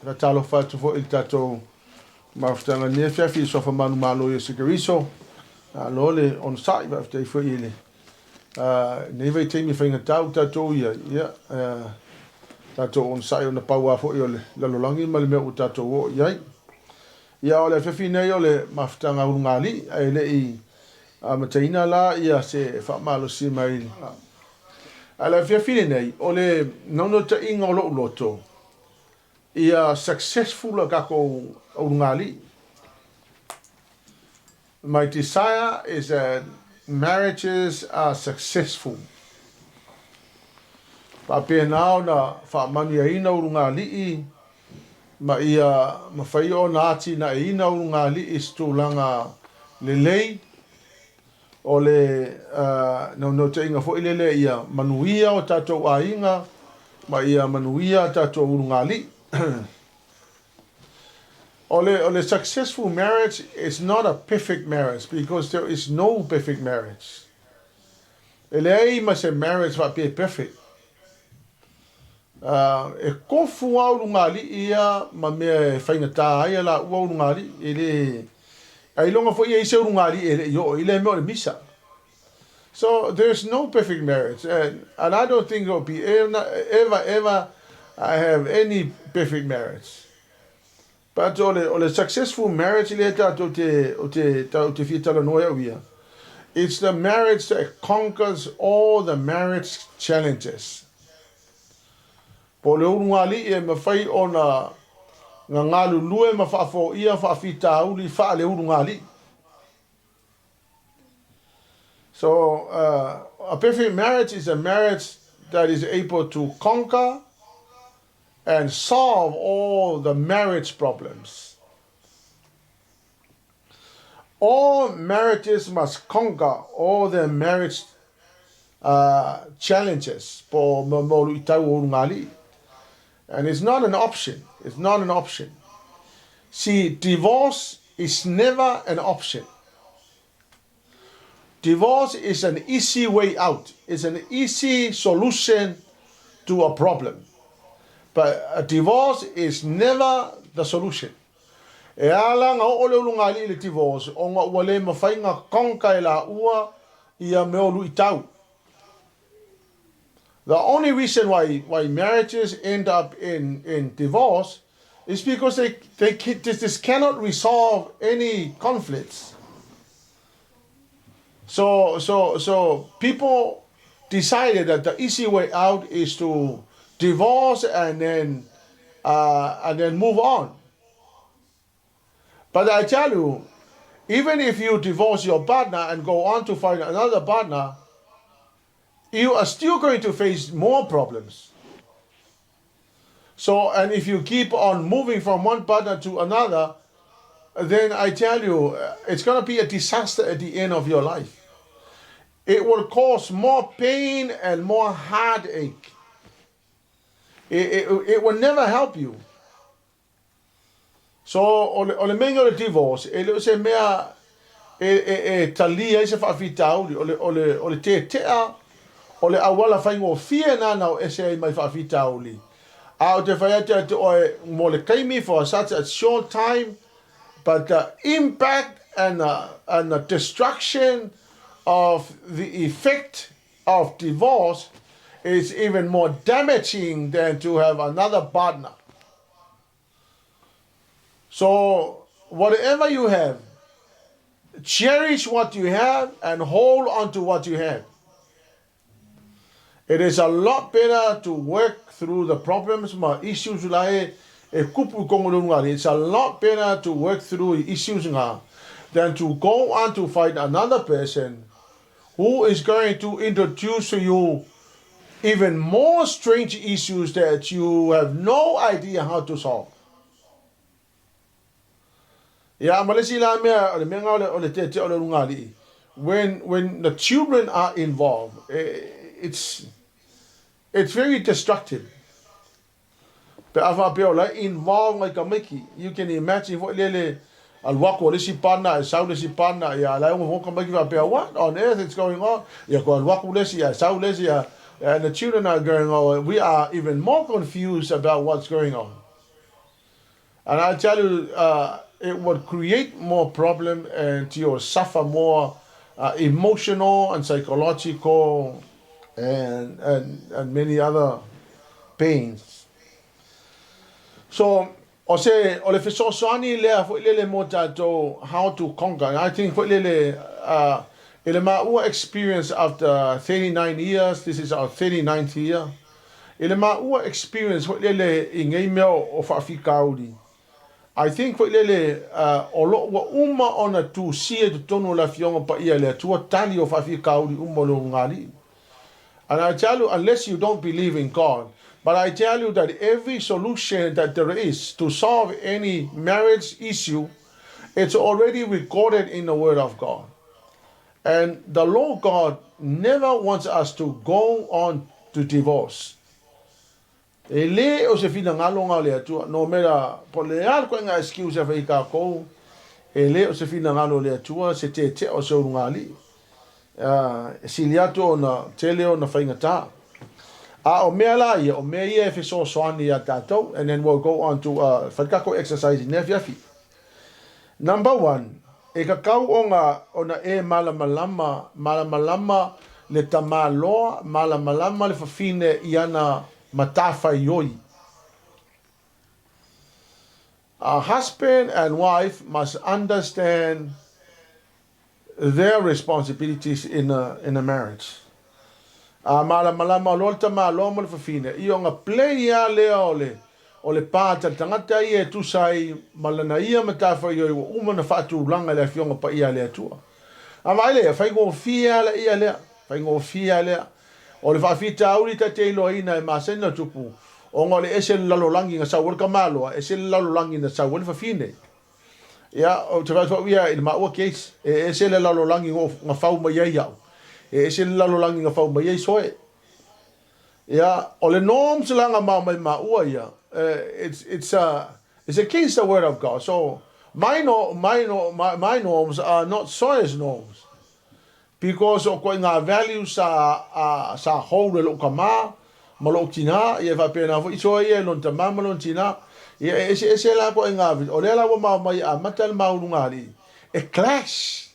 La talo fatu fo il tato maftanga nefia fi so fa manu malo ye sigariso lole on sai va te fo ile neve te mi finga tau tato ia tato on sai on pa wa fo ile la lolangi mal me o tato o ia ia ole fe fi nei ole maftanga ungali ele I mataina la ia se fa malo si mai ala fe fi nei ole nono te inga lo loto ia successful kako ungali. My desire is that marriages are successful. Pa pe nao na fa mani ina ungali ma ia mafai o nati na ina ungali istulanga lelei o le no te inga fo ilele ia manuia o tatou ainga ma ia manuia tatou ungali. Ole successful marriage is not a perfect marriage because there is no perfect marriage. Ele must a marriage va be perfect. E kofu au ngali ia ma me fainga ta ia la u ngali ele ai longa fo ia se ngali ele yo ele me misa. So there's no perfect marriage and I don't think it will be ever I have any perfect marriage. But ole successful marriage it's the marriage that conquers all the marriage challenges. Po le ungali e mafai ona ngalu lue mafafo ia fa FAITAU li fa le ungali. So a perfect marriage is a marriage that is able to conquer and solve all the marriage problems. All marriages must conquer all the marriage challenges. And it's not an option. It's not an option. See, divorce is never an option. Divorce is an easy way out. It's an easy solution to a problem. But a divorce is never the solution. E ala nga ole ulungali le divorce o nga wale mawhainga konka la ua ia meolu itau. The only reason why marriages end up in divorce is because this cannot resolve any conflicts. So people decided that the easy way out is to divorce and then move on. But I tell you, even if you divorce your partner and go on to find another partner, you are still going to face more problems. So, and if you keep on moving from one partner to another, then I tell you, it's going to be a disaster at the end of your life. It will cause more pain and more heartache. It will never help you. So, ole menga le divorce, ele se mea talia se fa FAITAU, ole tea, ole awala faingo fie na o ese mai fa FAITAU li. A te whaiate te oe mo le kaimi for such a short time, but the impact and the destruction of the effect of divorce is even more damaging than to have another partner. So whatever you have, cherish what you have and hold on to what you have. It is a lot better to work through the problems, ma issues lai e kupu kongolunga. It's a lot better to work through issues than to go on to find another person who is going to introduce to you even more strange issues that you have no idea how to solve. Ya malesi la mea ole menga ole te ole lungali. When the children are involved, it's very destructive. But afa pe ole involved like a Mickey, you can imagine what lele al wako le si pana, sau le si pana, ya la mo ka Mickey va pe what on earth is going on? Ya ko al wako le si, sau le si, and the children are going on. We are even more confused about what's going on. And I tell you, it would create more problem and you'll suffer more emotional and psychological and many other pains. So, o le fesoasoani lea fo lele mo tātou how to conquer. And I think fo lele ele maua experience after 39 years, this is our 39th year. Ele maua experience fo lele I ngai meo o whaafikauri. I think fo lele o lo wa uma ona TUSI e tonu la fionga pa ia le tua tali o whaafikauri uma lo ngali. And I tell you, unless you don't believe in God, but I tell you that every solution that there is to solve any marriage issue, it's already recorded in the Word of God. And the Lord God never wants us to go on to divorce. E le o se fina ngalonga le atua, no mera po le al ko nga excuse fa ika ko, e le o se fina ngalo le atua se te o se urungali. Siliato na teleo na faingata. O mea la ia, o mea ia EFESO soani a tātou, and then we'll go on to whaikako exercise in Nefiafi. Number 1, e kakau o na e malamalama le tamaloa, malamalama le whawhine I ana matawhai ioi. A husband and wife must understand their responsibilities in a marriage. Malama lolta malo mo le fafine. Iyo nga play ya leo o le pata tangata ia TUSI malana ia matafa yo uma na fatu langa le fionga pa ia le tua. Ama ile fa go fia le ia le, fa go fia le. O le FAITAU ri ta te loina e masena tupu. O ngole ese lalo langi nga sa worka malo, ese lalo langi na sa wol fafine. Ya o te va ia il ma o case ese lalo langi nga fau ma ia. Ese lalo langi nga fau mai soe. Ya, o le norms langa ma ua ia. It's against the word of God. So my norms are not Soe's norms. Because o ko nga values sa hou le lokama, malo tina, ia va pena fo iso ia lon tama malo tina. Ia ese la ko nga o le la wa mai a matal maulungari. A clash.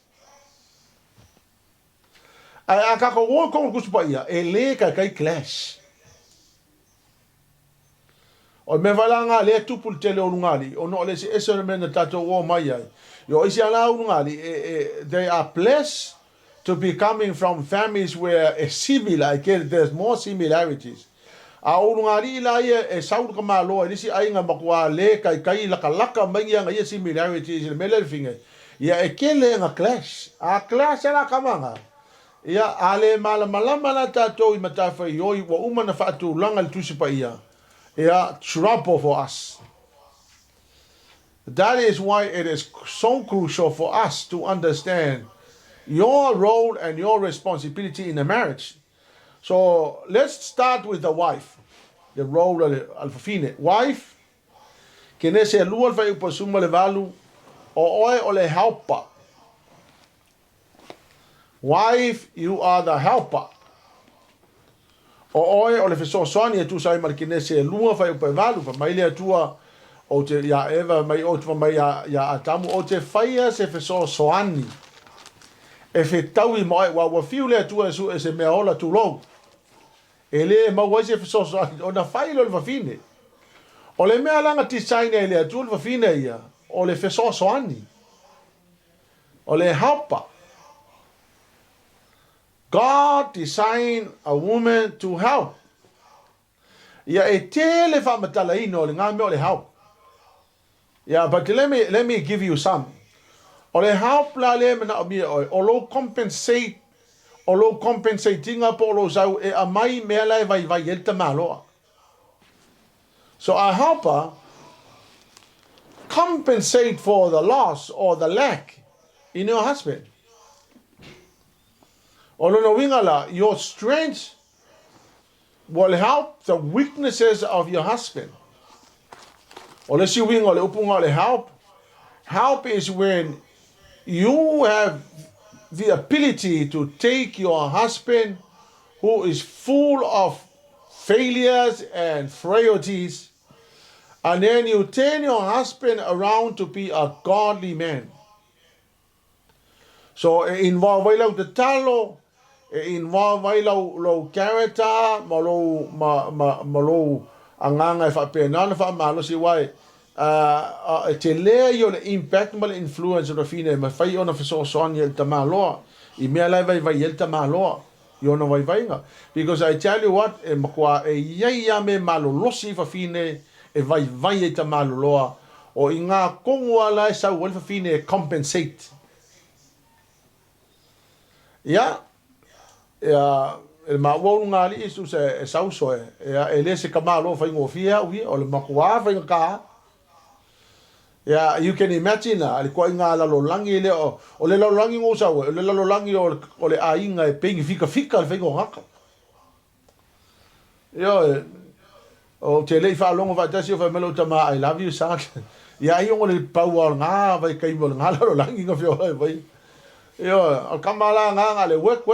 A kako wo ko kuspa ia e le ka kai clash. O me valanga le tupul tele o lungali o no le se ese me na tato wo mai ai. Yo isi ala lungali they are blessed to be coming from families where a similar there's more similarities. A lungali la ia e saur ka malo isi ai nga makwa le kai laka mai nga ia similarities le mele finge. Ia e kele nga clash. A clash ala kamanga. Ia ale malama na tātou I matawhai ioi wa uma na whaatu langa le tusi pa ia. Ia trouble for us. That is why it is so crucial for us to understand your role and your responsibility in a marriage. So let's start with the wife. The role of the alfafine. Wife, KENESE lua le whai upasuma le valu o oe o le helper. Wife, you are the helper. O oe o le fesoasoani e TUSI ma le KENESE lua whai upa valu fa mai le atua o te ya eva mai o te mai ya atamu o te whaia se fesoasoani e FAITAU I moe wa fiu le atua su e se mea ola tu lou e le maua se fesoasoani o na whai lo le wafine o le mea langa tisaine e le atua le wafine ia o le fesoasoani o le helper. God designed a woman to help. Ia e tele whamatalaino le ngā mea o le help. Yeah, but let me give you some. O le help la le mena o mia o lo compensate tinga po lo zau e a mai mea lai vai el te maloa. So a helper compensate for the loss or the lack in your husband. Your strength will help the weaknesses of your husband. Help is when you have the ability to take your husband who is full of failures and frailties And then you turn your husband around to be a godly man. So it involve vai lau te talo, it involve vai lau character, ma lau anganga fa penana fa malo si wai. Te lea yo le impact ma le influence o fine ma fai ona fa so son yel ta malo. I mea lai vai yel ta malo. Yo no vai nga. Because I tell you what, e makwa e ia me malo losi fa fine e vai ta malo loa. O inga kongwa lai sa wal fa fine compensate. Ya, el mawon ngali isu se sauso ya ele se kamalo fa ngofia wi o le makwa fa nga. Ya, you can imagine alikuwa inga la lolangi le o le lolangi ngosa o le lolangi o le ainga e pengi fika le fengo haka. Yo o te le fa longo va tasi fa melo tama I love you sa. Ya yo le pau nga vai kai mo nga la lolangi nga fio vai. Yo al kamala nga le work.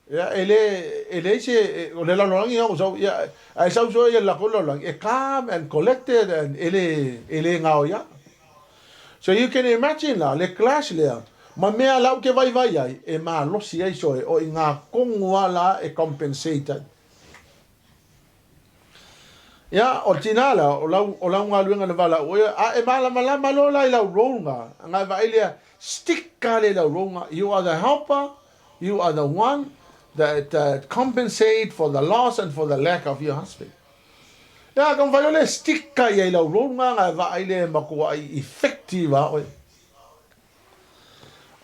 Ya ele se o le lolangi nga so ya ai so ya la lolangi calm and collected and ele nga ya. So you can imagine le clash le ma mea lau ke vai ai e ma losi ai so o inga kongua la e compensated. Ya o tinala o lau nga luenga le vala o e malama lo la lau ronga nga vai le stick ka le lau ronga. You are the helper, you are the one that compensate for the loss and for the lack of your husband. Ya kung vai le stick ka ye lau ronga nga vai le makua effective o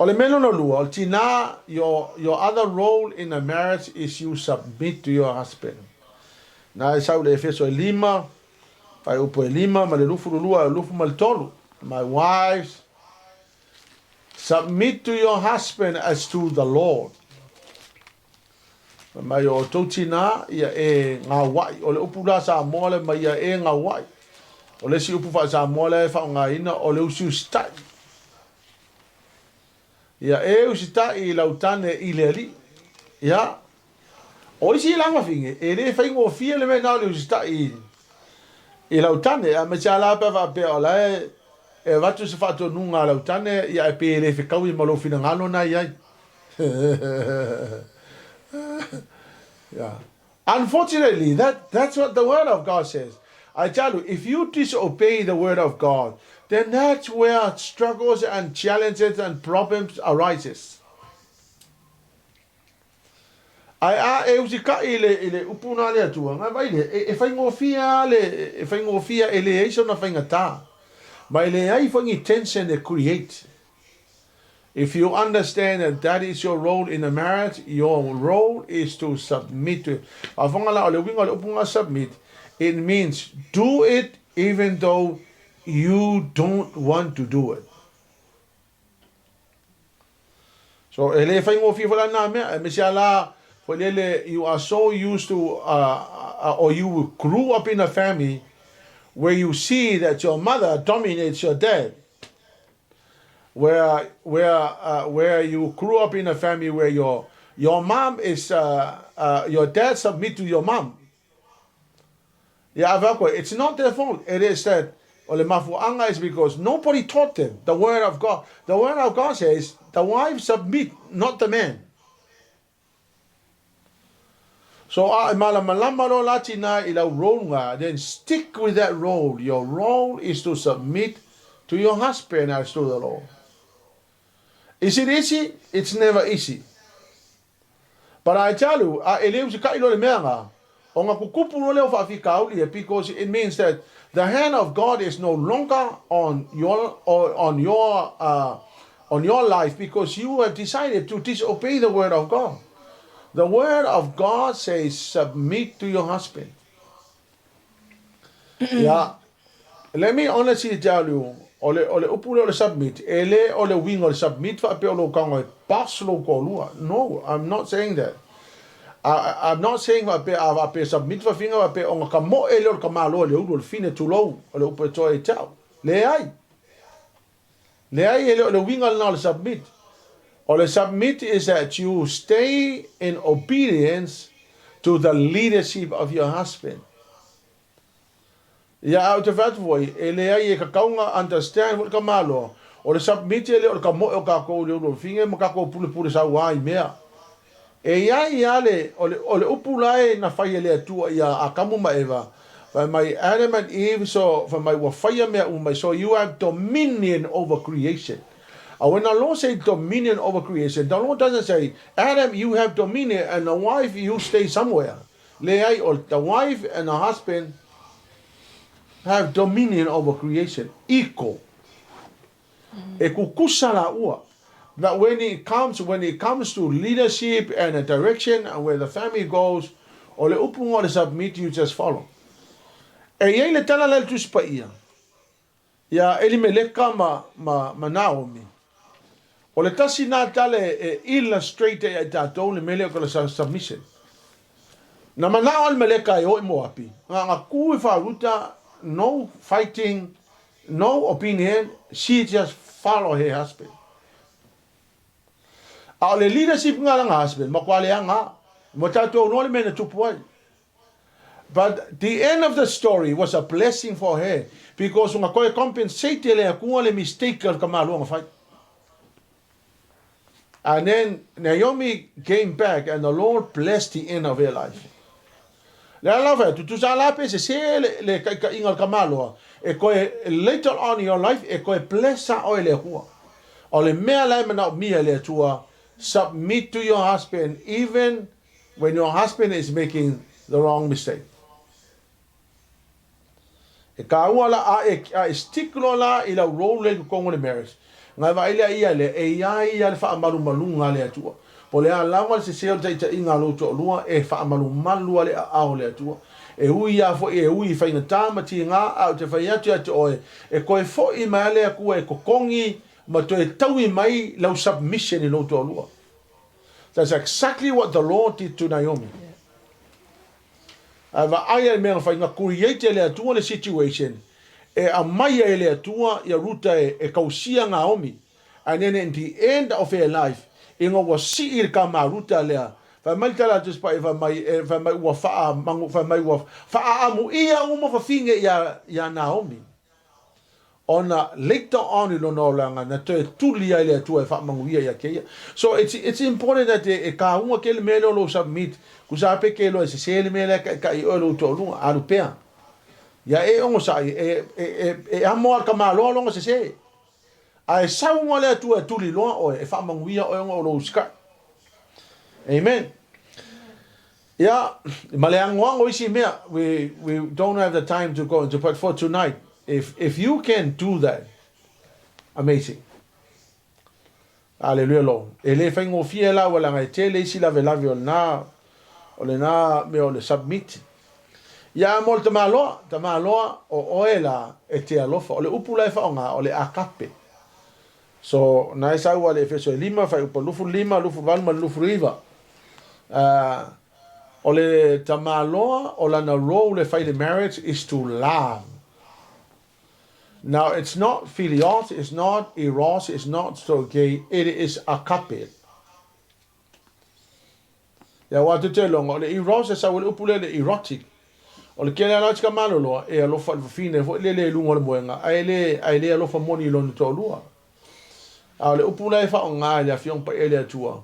le melo no lua o tina your other role in a marriage is you submit to your husband. Na sau le EFESO 5 pai upo 5 ma le lufu lua lufu mal tolu. My wives, submit to your husband as to the Lord. Mai o totina ia e ngā wai o le upu la sa mole mai ia e ngā wai o le si upu fa sa mole fa ngā ina o le usi ustai ia e ustai I lautane I le ali ia o isi langa finge e le fai ngō fia le mena o le ustai I lautane a me tia la pe va pe o la e watu se fa to nunga lautane ia e pe le fe kaui malo fina ngano na ia yeah. Unfortunately, that's what the word of God says. I tell you, if you disobey the word of God, then that's where struggles and challenges and problems arises. E usika ile upuna le atua, nga vai le e fai ngofia ele eiso na fai ngata. Mai le ai fai tension e create. If you understand that is your role in a marriage, your role is to submit to it. Submit. It means do it even though you don't want to do it. So, you are so used to, or you grew up in a family where you see that your mother dominates your dad. Where you grew up in a family where your mom is your dad submit to your mom. Yeah, it's not their fault. It is that ole mafuanga is because nobody taught them the word of God. The word of God says the wife submit, not the man. So then stick with that role. Your role is to submit to your husband as to the Lord. Is it easy? It's never easy. But I tell you, because it means that the hand of God is no longer on your life because you have decided to disobey the word of God. The word of God says, submit to your husband. Yeah. Let me honestly tell you, ole upule ole submit, ele ole wing ole submit fa pe ole kango paslo kolua. No, I'm not saying that. I'm not saying fa pe submit fa finga fa pe onga kamo ele ole kamalo ole ulo fine tulo ole upe toi tau. Le ai ele ole wing ole submit. Ole submit is that you stay in obedience to the leadership of your husband. Ia au te whatu voi, e le ai e ka kaunga understand what ka malo. O le submit le o ka mo o ka ko le ulo finge mo ka ko pule sa wai mea. E ia le o le upulai na whai le atua ia a kamu ma eva. Vai mai Adam and Eve so vai mai wa whai mea umai so you have dominion over creation. When the Lord says dominion over creation, the Lord doesn't say, Adam, you have dominion, and the wife, you stay somewhere. Leai, or the wife and the husband have dominion over creation, equal. E kukusala ua. That when it comes to leadership and a direction and where the family goes, o le upunga le submit, you just follow. E iei le tala le tuspa ia. Ia Elimeleka ma Naomi. O le tasi nā tale e illustrate e tātou le mele o ka submission. Na manao al meleka e oi moapi. Ngā kui wharuta, no fighting, no opinion, she just follow her husband. A le leadership ngā langa husband, makwale a ngā, mo tātou no le mena tupuai. But the end of the story was a blessing for her, because ngā koe compensate le a kua le mistake ka maluanga fight. And then Naomi came back and the Lord blessed the end of her life. Le lava tu salape se le ka ingal kamaloa e koe later on in your life e koe blessa o le hua. O le mea lai mana mia le tua submit to your husband even when your husband is making the wrong mistake. E ka ua la a stiklo la I la role le kongo le marriage. Ngai vai le ia le e ia le fa malu malunga le atua. Po le alawa se se tai tai nga lo to lua e fa malu malu le a le atua. E ui ia fo e ui fa ina tama ti nga au te fa ia te oe. E koe fo I mai le ku e kokongi ma to e tau I mai lau submission I lo to lua. That's exactly what the Lord did to Naomi. Ava ai me fa nga create le atua le situation. E a mai e le atua ia ruta e kausia Naomi. And then in the end of her life, ingo wa siir ka maruta lea. Fa mai tala just pa fa mai wa fa mangu fa mai wa fa amu ia uma fa finge ia Naomi. Ona later on ilo no langa na te tuli ai le atua fa mangu ia ke. So it's important that e ka uma ke le melo lo submit. Ku sa pe ke lo se le mele ka I lo to lu alu pea. Ya e ongo sa e amo ka malo longa se. Ai sau mo le tu tuli lo o e fa manguia o ongo lo ska. Amen. Ya maleango isi mea we don't have the time to go into but for tonight if you can do that amazing. Hallelujah lo. Ele fa ngo fiela wala ngai tele isi la velavio na o le na me o le submit. Ya molto tamaloa o oela e te alofa o le upula e whaonga o le akape. So nai sau ale EFESO 5 fai upa lufu 5 lufu valma lufu riva. O le tamaloa o lana role le fai le marriage is to love. Now it's not filios, it's not eros, it's not storge, it is akape. Ya watu te longa o le eros e sau le upula le erotic. O le kele ala tika malolo e alofa fine fo le lunga le moenga ai le alofa moni lo to lua a le upula e fa nga le afiong pa ele atua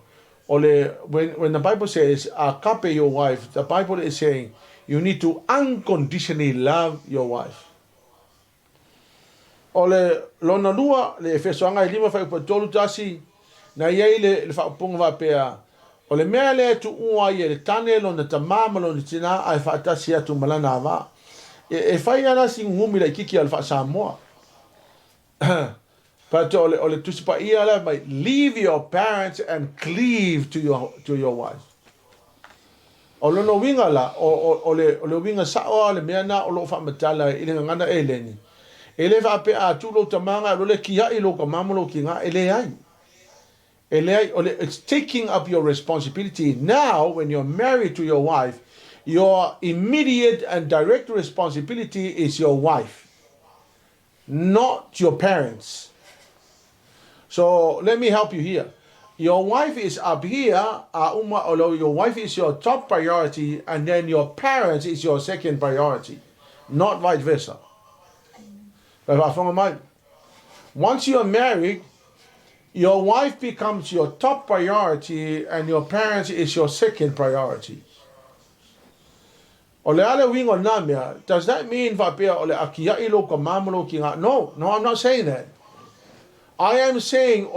o le when the Bible says akape your wife, the Bible is saying you need to unconditionally love your wife. O le lona lua le EFESO anga I 5 fa pa tolu tasi na ye le fa ponga va pea. O le mea le tu ua I le tane lo na tamama lo ni tina ai whaatasi atu malana wa. E whai ana si ngumi la kiki al wha Samoa. But o le tusipa ia la mai leave your parents and cleave to your wife. O lo no winga la o le winga saoa le mea na o lo wha matala I le ngana e leni. E le wha pe a tu lo tamanga lo le kia I lo ka mamulo ki ngā e le ai. It's taking up your responsibility. Now, when you're married to your wife, your immediate and direct responsibility is your wife, not your parents. So let me help you here. Your wife is up here, although your wife is your top priority, and then your parents is your second priority, not vice versa. Once you're married, your wife becomes your top priority and your parents is your second priority. Does that mean no, I'm not saying that. I am saying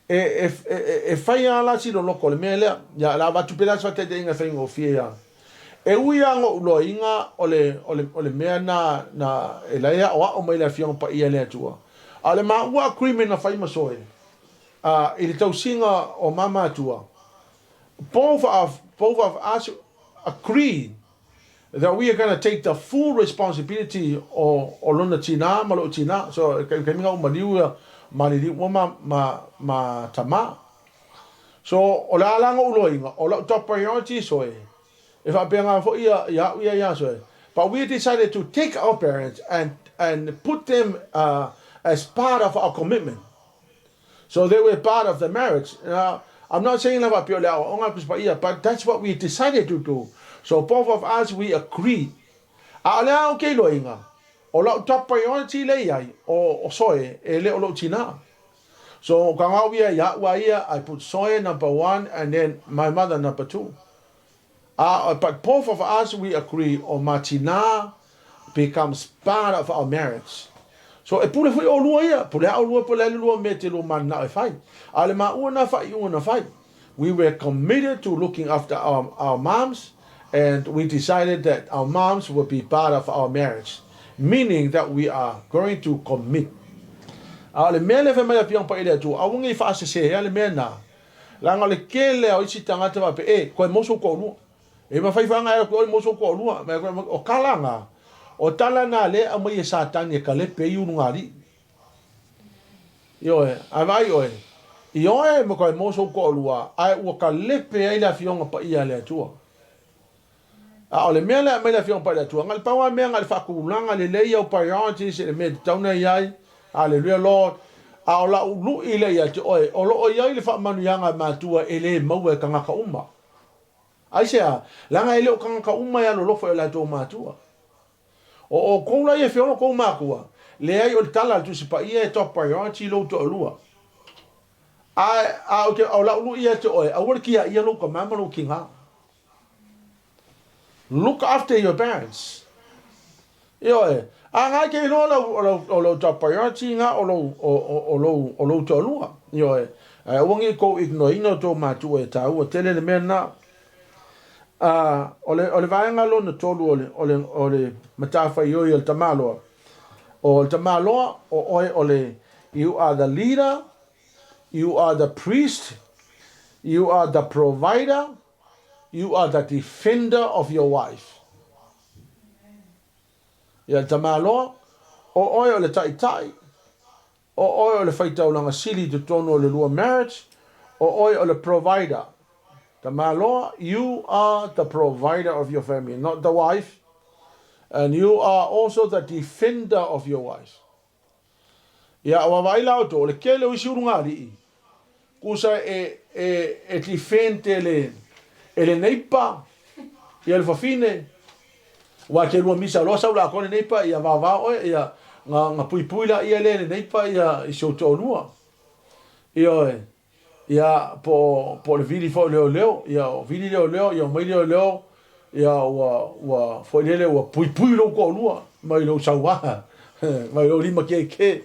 e fai ala si lo loko le mele ya la batu pela so te inga fai ngo fia e uia ngo lo inga ole mea na e la ya o mai la fia pa ia le tua ale ma ua crimen na fai masoe ele tau singa o mama tua both of us agreed that we are going to take the full responsibility o lona tina malo tina so ke minga o maliu malili ma tama so o la langa uloinga o la top priority so if I bring for ya so but we decided to take our parents and put them as part of our commitment, so they were part of the marriage. I'm not saying about pure but that's what we decided to do. So both of us we agreed ala okay loinga o la top priority le ai o soe e le o lo tina. So I put soe number 1 and then my mother number 2. But both of us we agree o matina becomes part of our marriage. So e pule foi o lua ia, pule o lua pule lua me te lo mana e fai. Ale ma una fai. We were committed to looking after our moms, and we decided that our moms would be part of our marriage. Meaning that we are going to commit. Ale mele fe mele piang pa ile tu, awungi fa se ale mena. Langa le kele o isi tangata va pe ko moso ko lu. E ma fai fanga ko moso ko lu, ma o kalanga. O tala na le a mai satan e kale pe yu ngari. Yo avai oi. Yo mo ko moso ko lu ai o kale pe ai la fionga pa ia le tu. Ole mele me la fion pa la tua ngal pa wa me ngal fa ku langa le le o priorities e me tauna yai hallelujah lord a la lu ile ya te o lo o yai le fa manu yanga ma tua ele mo e kanga ka uma ai sea langa ele o kanga ka uma ya lo fo la to ma tua o ko la ye fion ko ma ku le ai o tala tu si pa ia top priority lo to lua a o ke o la lu ia te o a wor ki ia lo ko ma lo kinga. Look after your parents. Yo anga ke no lo top priority nga o lo to lua. Yo wongi ko ignoino to ma tu e ta o tele le mena ole vaenga lo no tolu ole matafa yo el tamalo ole you are the leader, you are the priest, you are the provider, you are the defender of your wife. Ya tamalo o le tai o le FAITAU langa sili to tono le lua marriage o le provider. Tamalo, you are the provider of your family, not the wife, and you are also the defender of your wife. Ya wa vai la to le kele o shurungari kusa e defende ele neipa ia le fafine wa ke lua misa lo sa la ko neipa ia va o ia nga pui la ia le neipa ia I so to lua ia po le vili fo leo ia vili leo ia mai leo ia wa fo le wa pui lo ko lua mai lo sa wa mai lo lima ke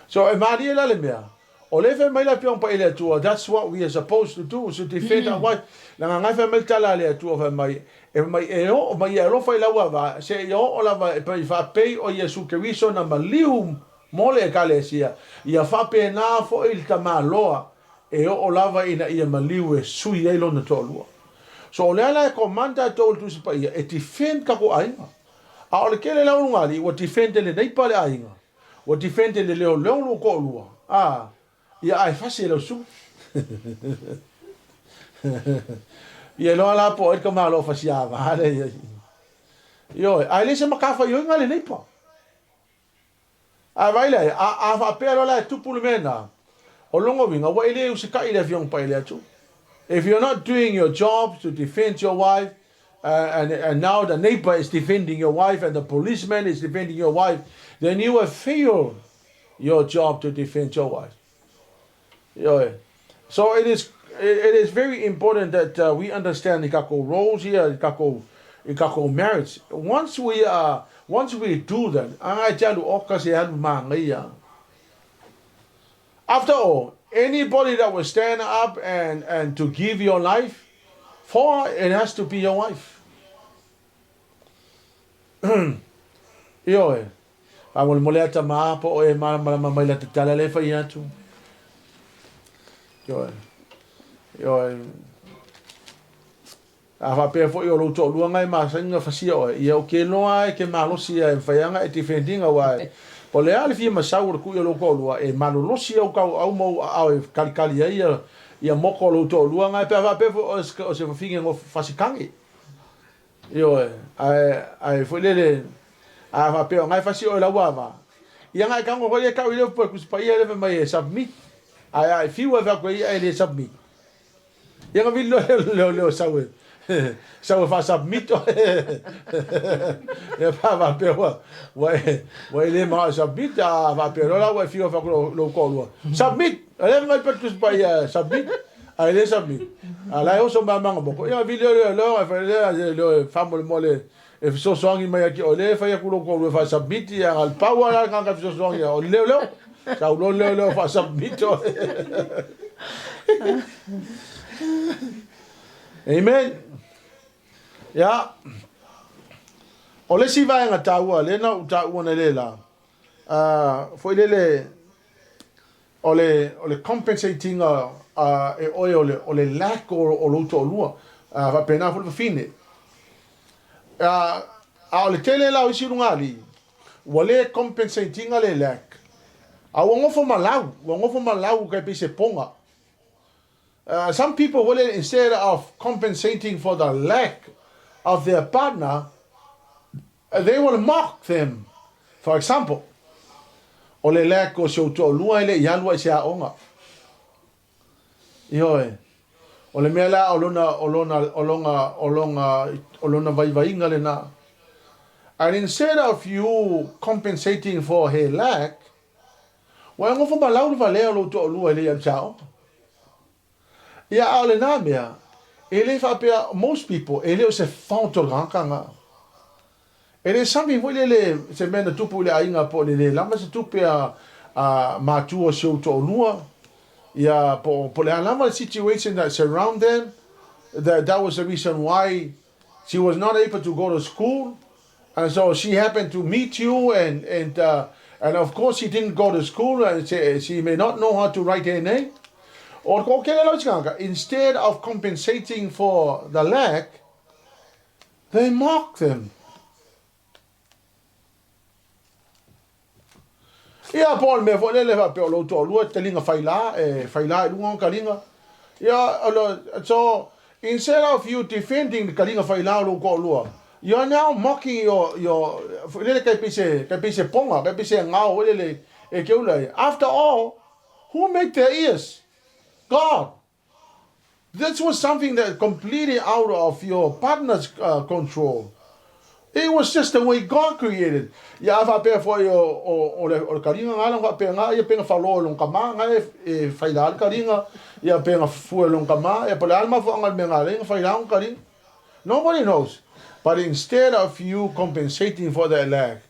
so e maria la le mea o le fe mai la pion pa ile tu. That's what we are supposed to do, to defend our wife. La nga fe mai tala le tu fa mai o mai ro fa la wa se yo o la va pe fa pe o Yesu Kristo na maliu mole kalesia ia fa pe na fo il tamaloa o la va ina ia maliu e sui ai lo na tolua. So le ala comanda to tu se pa ia e defend ka ko ai a o le kele la ngali o defend le nei pa le ai o defend le leo lo ko lua ia ai fasi lo su ia lo ala po e kama lo fasi ava ale yo ai le se makafa yo ngale nei pa a vai le a fa pero la tu pulmena O longa winga wa ele usika ile aviong pa ile atu. If you're not doing your job to defend your wife, and now the neighbor is defending your wife and the policeman is defending your wife, then you have failed your job to defend your wife. Yeah. So it is very important that we understand the kako roles here, the kako marriage. Once we do that, after all, anybody that will stand up and to give your life for, it has to be your wife. Yo, I will molesta ma po e ma la tala le fa yatu. Yo. Ava pe fo yo lo to lu ngai ma sanga fa si o ia o ke loa ke ma lo si e fa yanga e defending a wa. Po le ali fi ma saur ku yo lo ko lu e ma lo si o ka au mo au kali ia moko lo to lu ngai pe ava pe fo o se fa finga ngo fa si kangi. Yo ai fo le ava pe ngai fa si o la wa. Ia ngai ka ngo le ka ile po ku pa ia le mai submit. Ai fi wa va ko ia le submit. Ia nga vi lo sawe. Sawe fa submit. Ia pa va pe wa le ma submit va pe la wa fi wa fa lo ko lo. Submit. Ale ngai pe ku pa ia submit. Ai le submit. Ala o so ma ma bo. Ia vi lo fa le fa mo le e so songi mai ki o le fa ia ku lo ko fa submit ia al pa wa la ka so songi o le sa lo fa submit. Amen. Ya. Ole si vai nga taua le na taua na le la. Foi le ole compensating e ole lack o lo to lua. Va pena fu fine. Ole tele la o si rungali. Wale compensating le lack. A wongofo malau ka pise ponga. Some people will, instead of compensating for the lack of their partner, they will mock them. For example, ole lack o so to lua ile yalwa sia onga. Yo ole mela olona vai ngale na. And instead of you compensating for her lack, wa ngofo malau valeo lo to lua ile yalchao. Ia ale na mea, ele fa pe most people, ele o se fonto rankanga. Ele something wo le se mena tupu le ainga po le lama se tupu a matu o se to lua. Ia po le lama situation that surround them, that was the reason why she was not able to go to school, and so she happened to meet you and of course she didn't go to school and she may not know how to write her name. Instead of compensating for the lack, they mock them. Ia Paul me fo le va pe lo to lu te linga faila lu ngon kalinga. Ia so instead of you defending the kalinga faila lu ko lu, you are now mocking your le ka pise ponga ka pise ngao le e ke ula. After all, who made their ears? God. This was something that completely out of your partner's control. It was just the way God created. Ya va pe for yo o karinga ngala va pe nga ya pe nga falo long kama nga e faila karinga ya pe nga fu long kama e pala alma fo ngal menga le faila karing. Nobody knows. But instead of you compensating for their lack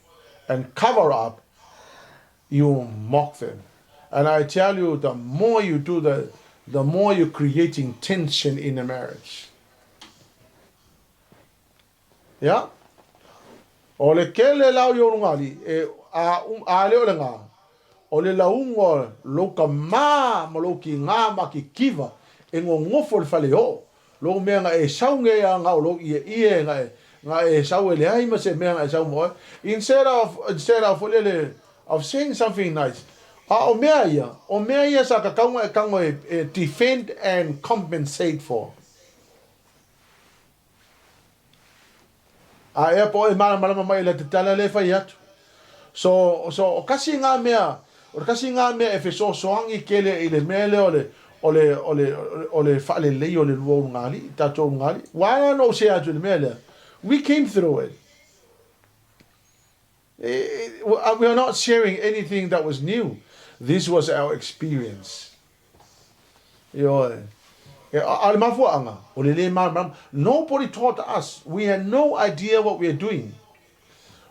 and cover up, you mock them. And I tell you, the more you do that, the more you're creating tension in a marriage. Yeah? Ole kele lau yo ngali a le ole nga. Ole laungo lo ka ma lo ki nga ma ki kiva e ngofo le fale o. Lo me nga e saunge ya nga lo ie nga e sau le ai ma se me nga e sau mo. Instead of ole of saying something nice. O mea sa ka kango defend and compensate for. E po e mana mai le tala le fai atu. So kasi nga mea O kasi ngā mea EFESO soangi kele I le mele o le whaale lei o le lua ngāli, tātou ngāli. Wāna no se atu le mele. We came through it. We are not sharing anything that was new. This was our experience. Nobody taught us. We had no idea what we are doing.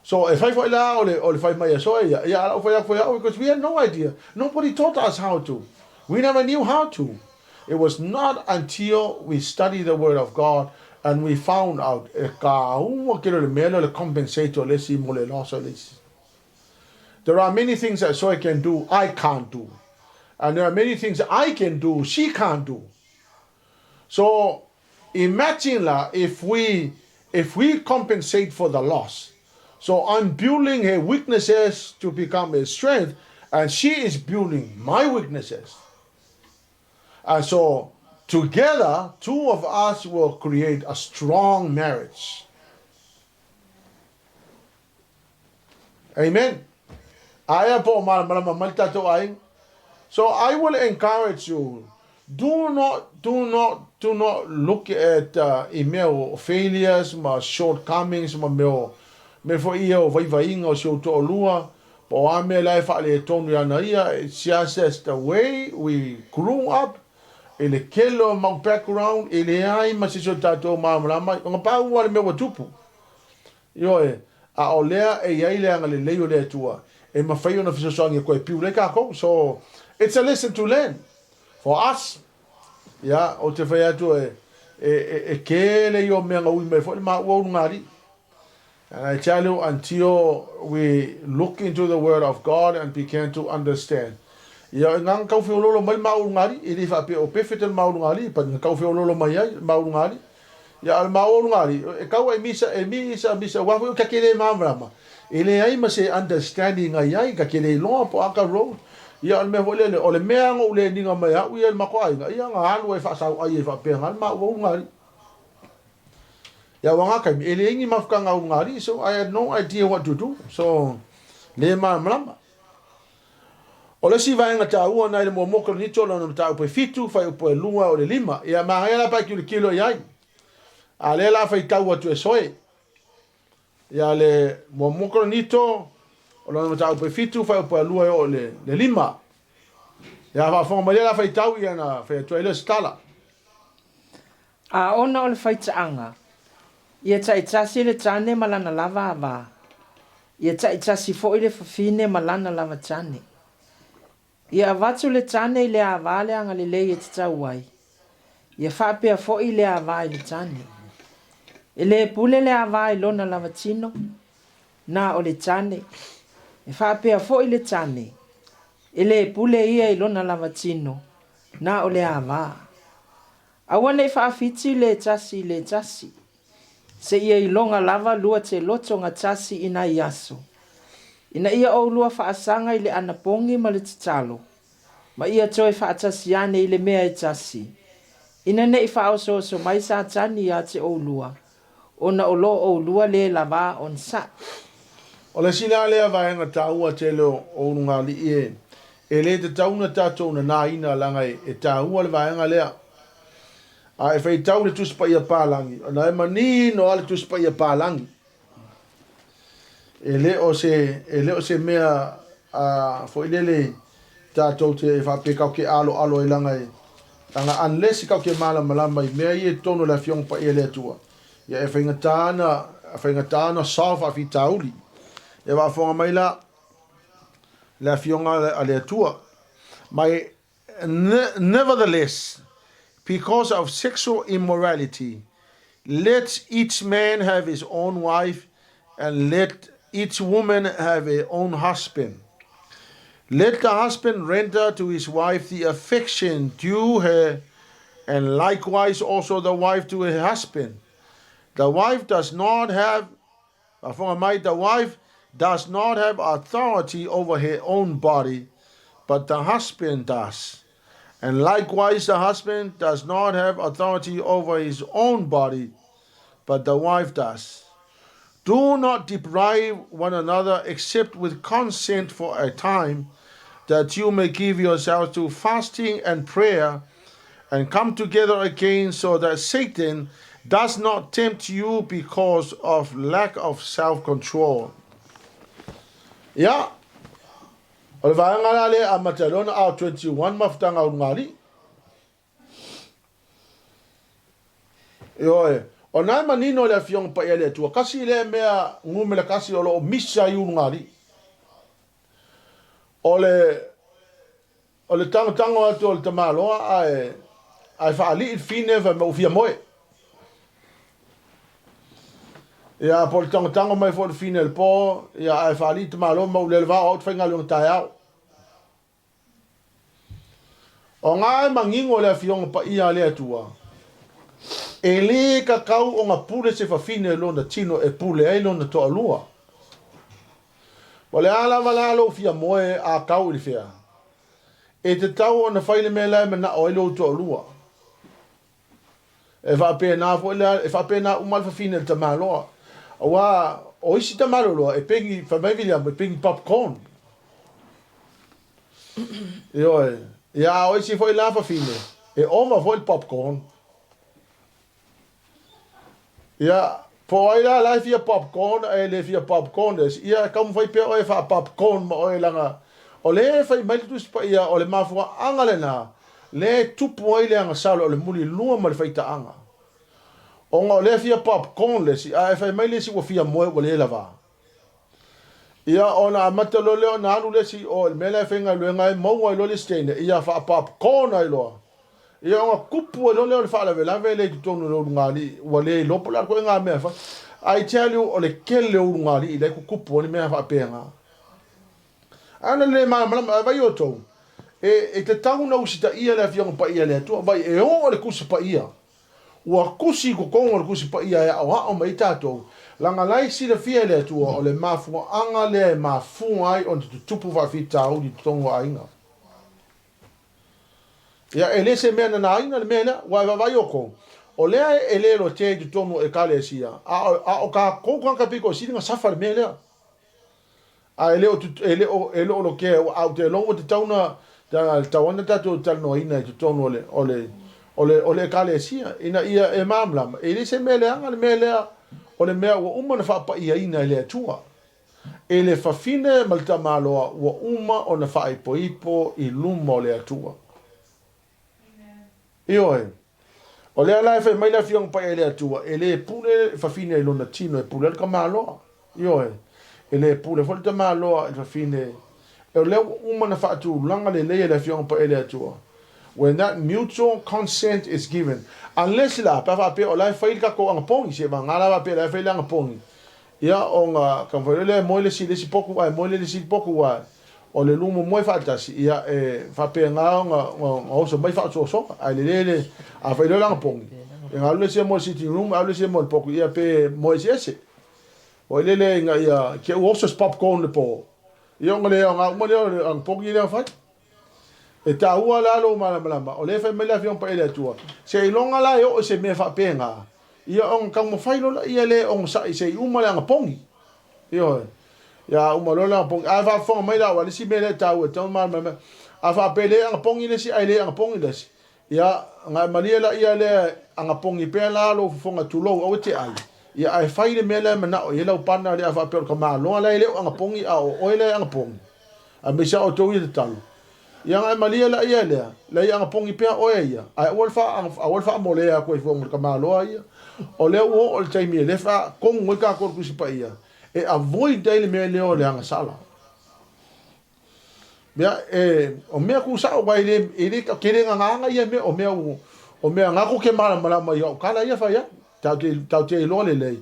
So if I because we had no idea. Nobody taught us how to. We never knew how to. It was not until we studied the Word of God and we found out there are many things that Soy can do, I can't do. And there are many things that I can do, she can't do. So imagine if we compensate for the loss. So I'm building her weaknesses to become a strength, and she is building my weaknesses. And so together, two of us will create a strong marriage. Amen. So I will encourage you, do not look at email failures, my shortcomings, me fo ia o vai o so to lua, po ame lai fa le tonu ana ia. It's just the way we grew up. Ele kelo mau background, ele ai masiso tato mamrama, nga pa wale me watupu. Yo a olea e ia ile anga le leo le tua. E mawhai ona fiso soangi koe piu le kako. So it's a lesson to learn for us. Ya o te whai atu e kele yo mea ngau me fo ma wo ngari. And I tell you, until we look into the Word of God and begin to understand. Ya ngang kau fiololo mai mau ngari, ili fa pe o pefetel mau ngari, pa kau fiololo mai ai mau ngari. Ya al mau ngari, e kau ai misa wa ka kele mamrama. Ile ai ma se understanding ai ka kele lo po aka ro. Ya al me vole le ole mea ngo le ninga mai ha u el mako ai. Ya nga halu e fa sa ai fa pe ngal mau ngari. Ya wanga kai ele ingi mafka ngau ngari, so I had no idea what to do. So le mamrama. Ole si vai ngata ua na le mo KORINITO na mta upe fitu fai upe lua o le lima ia mahela pa ki le kilo yai ale la FAITAU atu e soe ia le mo KORINITO o na mta upe fitu fai upe lua o le lima ia va fo male la FAITAU ia na FAITAU le skala a ona o le faitaanga ia tai tasi le tane malana lava va ia tai tasi fo ile fafine malana lava tane. Ia watu le tane I le avale anga le lei e titau ai. Ia whapea fo I le avai le tane. E le pule le avai lona lavatino. Na o le tane. E whapea fo I le tane. E le pule ia I lona lavatino. Na o le ava. Awane I whaafiti le tasi. Se ia I longa lava lua te loto nga tasi ina iaso. Ina ia o lua whaasanga I le anapongi ma le titalo. Ma ia toi whaatasiane I le mea I tasi. Ina ne I whaoso so mai sa tani a te o lua. Ona o lo o lua le lava on sa. O le sina lea vaenga taua te leo o nunga li e. E le te tauna tatou na nā ina langai e taua le vaenga lea. A e FAITAU le tuspa ia pālangi. Ona e mani no ale tuspa ia pālangi. E le o se mea fo ilele tātou te whape kau ke alo I langa e. Tanga unless kau ke malama I mea I e tono la fiong pa I le tua. Ia e whaingatana salve a FAITAUli. E wafonga mai la fionga a le tua. Mai nevertheless, because of sexual immorality, let each man have his own wife and let each woman have her own husband. Let the husband render to his wife the affection due her, and likewise also the wife to her husband. The wife does not have authority over her own body, but the husband does. And likewise the husband does not have authority over his own body, but the wife does. Do not deprive one another except with consent for a time, that you may give yourselves to fasting and prayer and come together again so that Satan does not tempt you because of lack of self-control. Ya, o le vaanga le a matalona a 21 mafutanga o ngali. Yoe, o nai manino le afiong pa ele tua, kasi le mea ngume le kasi o lo misa yu ngali. O le tango atu o le tamaloa ai faali il fine va mo fia moe. Ya por tango mai for fine el po, ya ai faali tamaloa mo le va o tfenga le taiao. O ngai mangingo le afiong pa ia le atua. E le kakau o ngā pule se whawhine lo na tino e pule ai lo na toa lua. Wale ala wala lo fia moe a kau ili fia. E te tau o na whaile me lai me na o ilo toa lua. E whape na fo ila, e whape na umal whawhine ta maloa. Awa, o isi ta malo loa, e pengi, whamaivilia, e pengi popcorn. Ioe, ia o isi fo ila whawhine, e oma fo il popcorn. Ja, po ila lai fia popcorn, e le fia popcorn des. Ia kam fai pe o e fa popcorn ma o e langa. O le fai mai tu spa ia o le mafua anga le na. Le tupu o ile anga salo o le muli lua ma le fai ta anga. O nga o le fia popcorn le si, a e fai mai le si o fia moe o le lava. Ia o na amata lo leo na alu le si o le mele fenga luenga e maua i lo le stene. Ia fa popcorn ai loa. Ia nga kupu lo le fa la vela vele tu tonu lo ngali wa le lo pola ko nga me fa ai tell you o le kele o ngali le ku kupu ni me fa penga ana le ma va yo to e te tau na usita ia le afiong pa ia le tu vai e o le kusi pa ia wa kusi ko ko le kusi pa ia o mai tato langa lai si le fia le tu o le mafu anga le mafu ai on tu tupu va FAITAU di tongo ainga. Ya ele se mena na ina le mena wa va yoko o le ele lo te tu tonu e kale sia a o ka ko ka piko si nga safar mele a ele o lo ke au te longo te tauna ta tauna ta tu tal no ina tu tonu ole kale sia ina ia e mamla ele se mele anga le mele o le mea o uma na fa pa ia ina le tua ele fa fine malta malo o uma o na fa ipo i lumo le tua. Ioe. O lea lai fai mai la fiong pa ele atua. Ele pule fa fine e lona tino e pule ka maloa. Ioe. Ele pule fol ta maloa e fa fine. E o leo uma na fa atu langa le lea la fiong pa ele atua. When that mutual consent is given. Unless la pa fa pe o lai fai ka ko ang pongi se va ngala va pe la fai lang pongi. Ia o nga ka fa le mo le si poku ai mo le si poku ai. O le lumo moi fatasi ia e fa pe nga o so mai fa so ai le a fa le lang pongi e nga le se mo sitting room a le se mo poku ia pe mo ese o le nga ia ke o so popcorn le po ia nga le nga mo le ang pongi le fa e ta ua la lo malama o le fa me la fion pa ele tua se longa la o se me fa pe nga ia on ka mo fa lo ia le on sa se uma le ang pongi ia ya uma lola pong a va fo mai la wali si mele tau ton mal me a va pele ang pong ile si ai ang pong ile ya nga malia la ia le ang pong i pe la lo fo nga tulo o te ai ya ai fai le mele me na o ile o pana le a va pe ko ma lo la ile ang pong i a o ile ang pong a me sa o to i tal ya nga malia la ia le la ia ang pong i pe o ia ai wol fa mo le a ko fo mo ka ma lo ia o le o te mi le fa kon mo ka ko si pa ia e avoid daily me leo le anga sala. Bia o mea ku sa o vai le ka kere nga ia me o mea nga ko ke mala mai o kala ia fa ia tau te lo le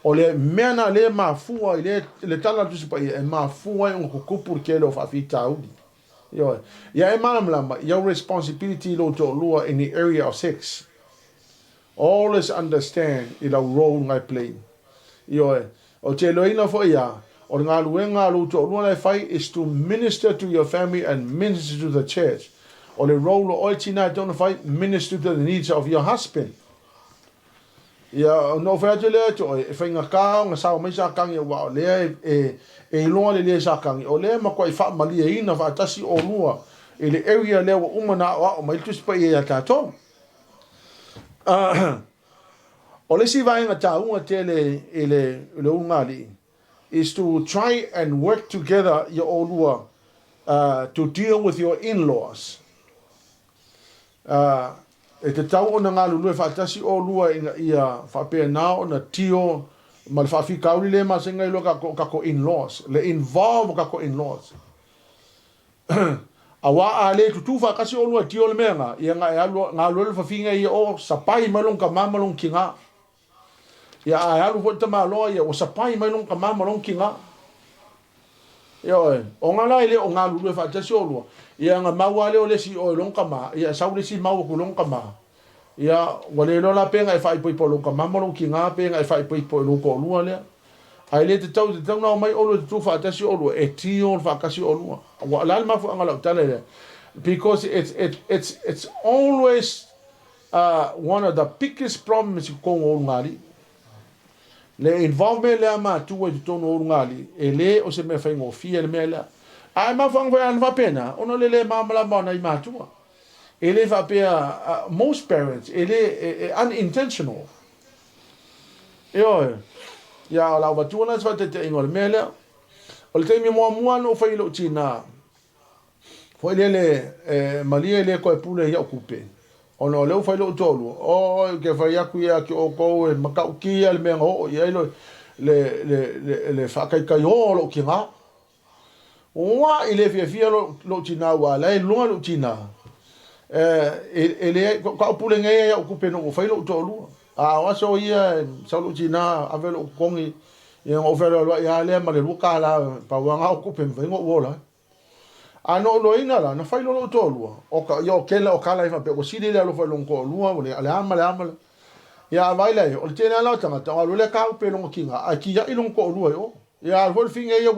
o le mea na le mafua le tala tu se pa ia e mafua un ko kupu ke lo fa FAITAU. Yo ia e mala your responsibility lo to lua in the area of sex. Always understand ila role ngai play. Yo o te loina fo ia o ngā luenga lo to lua lai fai is to minister to your family and minister to the church. O le role o tina don't fai minister to the needs of your husband. Ia no fa te le to e fa nga ka nga sa mai sa kangi wa le e lo le sa kangi o le ma ko fa mali e ina fa tasi o lua e le area le wa umana o mai tu spa ia ta to o le si vai nga ta unga te le ungali is to try and work together your olua to deal with your in-laws. E te tau o na ngā lulu e whaatasi o lua ia whapea nā o na tio ma le whawhi kauri le ma senga ilo kako in-laws. Le involve kako in-laws. A wā a le tutu whakasi o lua tio le mea ngā ia ngā lulu whawhinga ia o sapai malong ka mamalong ki ngā. Ia a alu fo te maloa ia o sapai mai long ka mamalong ki ngā. Ia o ngā lai le o ngā lulu e whaatasi o lua. Ia nga maua leo le si o long kama ia sau le si mau ku long kama ia wale lo la penga e fai poi po long kama mo long ki nga penga e fai poi po long ko lua le ai le te tau na mai o lo tu fa ta si o lo e ti o fa ka si o lua wa la ma fu ngala tale le because it's always one of the biggest problems ko o ngari le involvement le ma tu e to no ngari e le o se me fa ngo fi le me le ai ma fang vai an va pena ono le mamala bona I matua ele va pe most parents ele unintentional yo ya la va tu na va te ingol mele o le mi mo no fa ilo tina foi le malia le ko pule ya okupe ono le fa ilo tolu o ke fa ya ku ya ki o ko e maka ki al me o ya le fa kai kai o lo ki nga wa ile fia lo tina wa la lo lo tina ele ka pule ngai ya okupe no fa lo tolu a wa so ia sa lo tina ave lo kongi ia o fa lo ya le ma le luka la pa wa nga okupe vengo wola a no lo ina la na fa lo tolu o ka yo ke la o kala fa pe ko si le lo fa lo ko lu o le ama ya vai la o tina la tanga ta lo le ka pe lo kinga a ki ya ilon ko lu yo ya vol finga ya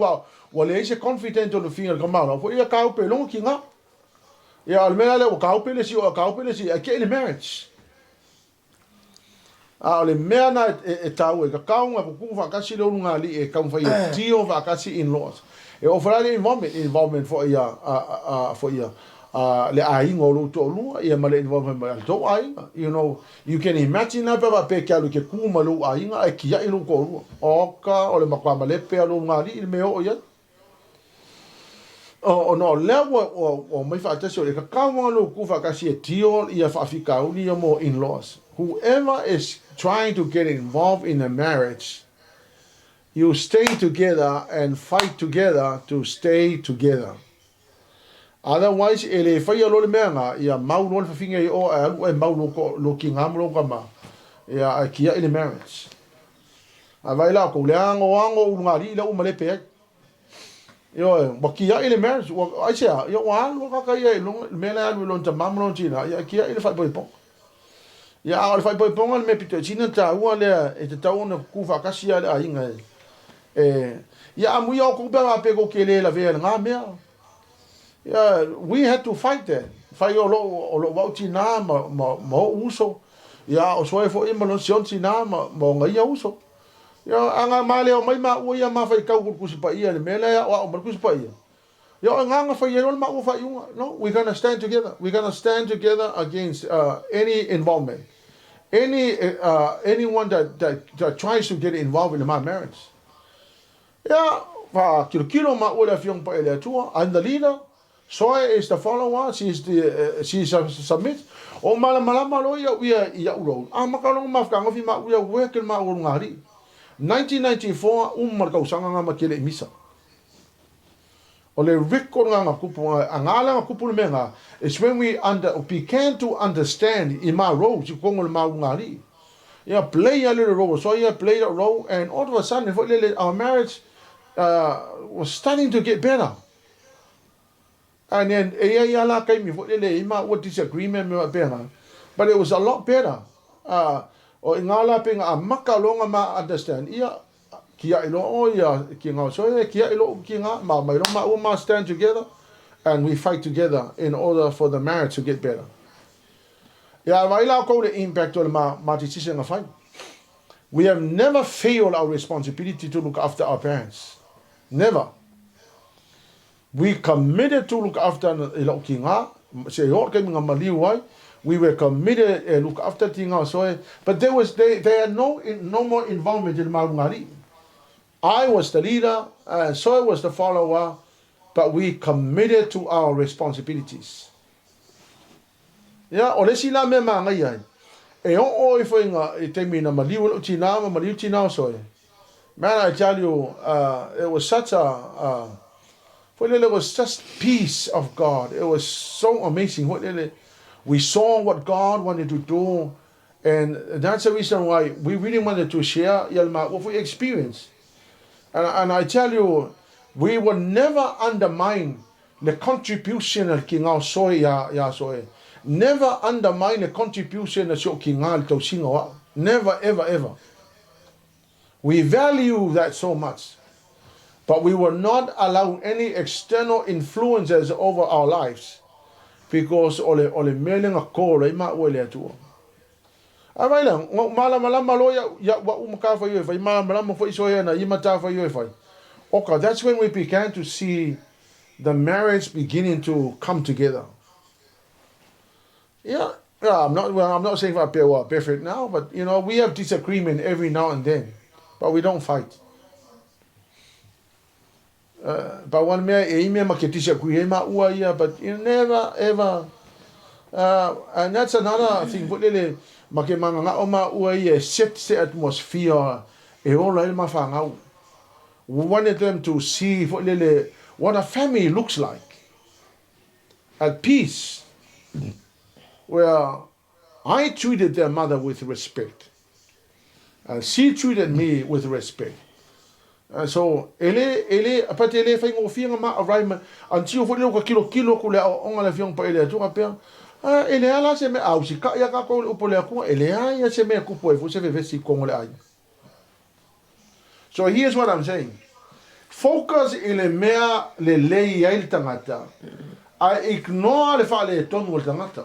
wa le se confident o le finga ka ma fo ia ka pe lo kinga ya al mena le o ka pe le si a ke le marriage a le mena e tau e ka kaunga ko ku fa ka si lo nga li e ka fa ia tio va ka si in laws e o fra le involvement for ia le ai ngolo to lu ia ma le involvement ma to ai you know you can imagine na pa pe ka lu ke ku ma lu ai nga e ki ya ilu ko lu o ka o le makwa ma le pe lu nga li me o ia o no le o mai fa te so e ka kaunga lu ku fa ka si tio ia fa fika u ni mo in laws whoever is trying to get involved in a marriage you stay together and fight together to stay together. Otherwise, ele fai lo le menga ia mau lo fa finga o e mau lo ki ngam lo kama ia kia ele marriage. A vai la ko le ango ngari la umale pe. Yo ba kia ele marriage o ai sia yo wa lo ka ia lo mena lo ta mam lo tina ia kia ele fa boy pon. Ia al fa boy pon me pito china ta u le e ta una ku fa ka sia le ainga ia amu yo ko ba pe ko kele la ve nga mea. Yeah, we had to fight that. Fai o lo wauti na mo uso. Ya o soe fo ima lo sionti na mo ngai uso. Ya anga male o mai ma o ia ma fai kau ku pa ia le mele ya o ma ku pa ia. Ya anga fai ia ma o fai unga. No, we're going to stand together. We're going to stand together against any involvement. Anyone that tries to get involved in my marriage. Yeah, fa kilo ma o le fiong pa ele tua. I'm the leader. Soe is the follower, she's submit. O malama lo ia ulo. A makalong mafkanga fi ma uia working ma o ngari. 1994 marka usanga nga makele misa. O le record nga kupu angala nga kupu menga is when we began to understand in my role si kongo le ma ngari. Yeah, play a little role. So yeah, played a role and all of a sudden our marriage was starting to get better. And then la came what disagreement but it was a lot better. O ingala pinga a makalonga ma understand. Ia kia ilo o ia kinga so kia ilo kinga ma mai ma stand together and we fight together in order for the marriage to get better. Ya vai la ko the impact o ma tisisi nga fight. We have never failed our responsibility to look after our parents. Never. We committed to look after ilo kinga. Se yo ke mga maliwai. We were committed to look after tinga so. But there had no more involvement in Marungari. I was the leader, and so was the follower, but we committed to our responsibilities. Yeah, ole sila me manga yai. E o I foi nga I te mina maliu tina so. Man, I tell you, it was such it was just peace of God. It was so amazing. We saw what God wanted to do, and that's the reason why we really wanted to share what we experienced. And I tell you, we will never undermine the contribution of King Ao Soy ya Soy. Never undermine the contribution of King Al Tosingo. Never, ever, ever. We value that so much. But we will not allow any external influences over our lives. Because ole meling a call, ma wele atu. Abai lang, mala malo ya wa umaka for you if I mala for isoya na imata for you if I. Okay, that's when we began to see the marriage beginning to come together. Yeah, I'm not saying we're perfect now, but we have disagreement every now and then, but we don't fight. But one me disagree but you never ever. And that's another thing. Set the atmosphere. We wanted them to see what a family looks like. At peace. Where I treated their mother with respect. And she treated me with respect. So, ele fai ngofinga ma arrivement until for kilo kule on la fiong pa ele tu apia. Ele ala se me au si ka ya ka ko upole ku ele ya se me ku po fu se ve si ko le ai. So here's what I'm saying. Focus ele mea le lei ya il tangata. I ignore le fa le tonu le tangata.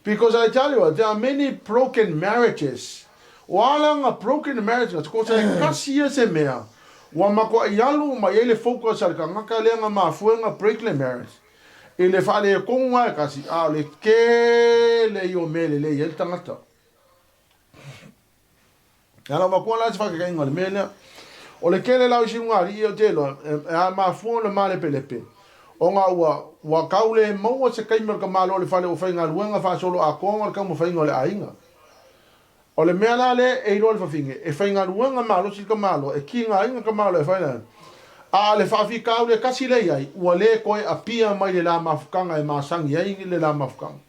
Because I tell you, there are many broken marriages. Walang a broken marriage, ko sa kasi se mea. Wa mako yalu ma ele focus al ka ngaka lenga ma fuenga break le marriage. Ele fa le konga kasi le ke le yo mele le yel tangata. Ala ma ko la fa ka ngol mele. O le ke le la shi ngari yo telo ma fuon le male pelepe. O nga wa kaule mo se kai mer ka malo le fa le o fa nga luenga fa solo a konga ka mo fa ngol ainga. O le mea la le e rol fa finge e fa inga ruanga malo si ka malo e ki nga inga ka malo e fa ina a le fa fi ka le kasi le ai ua le koe a pia mai le la mafukanga e masangi ai le la mafukanga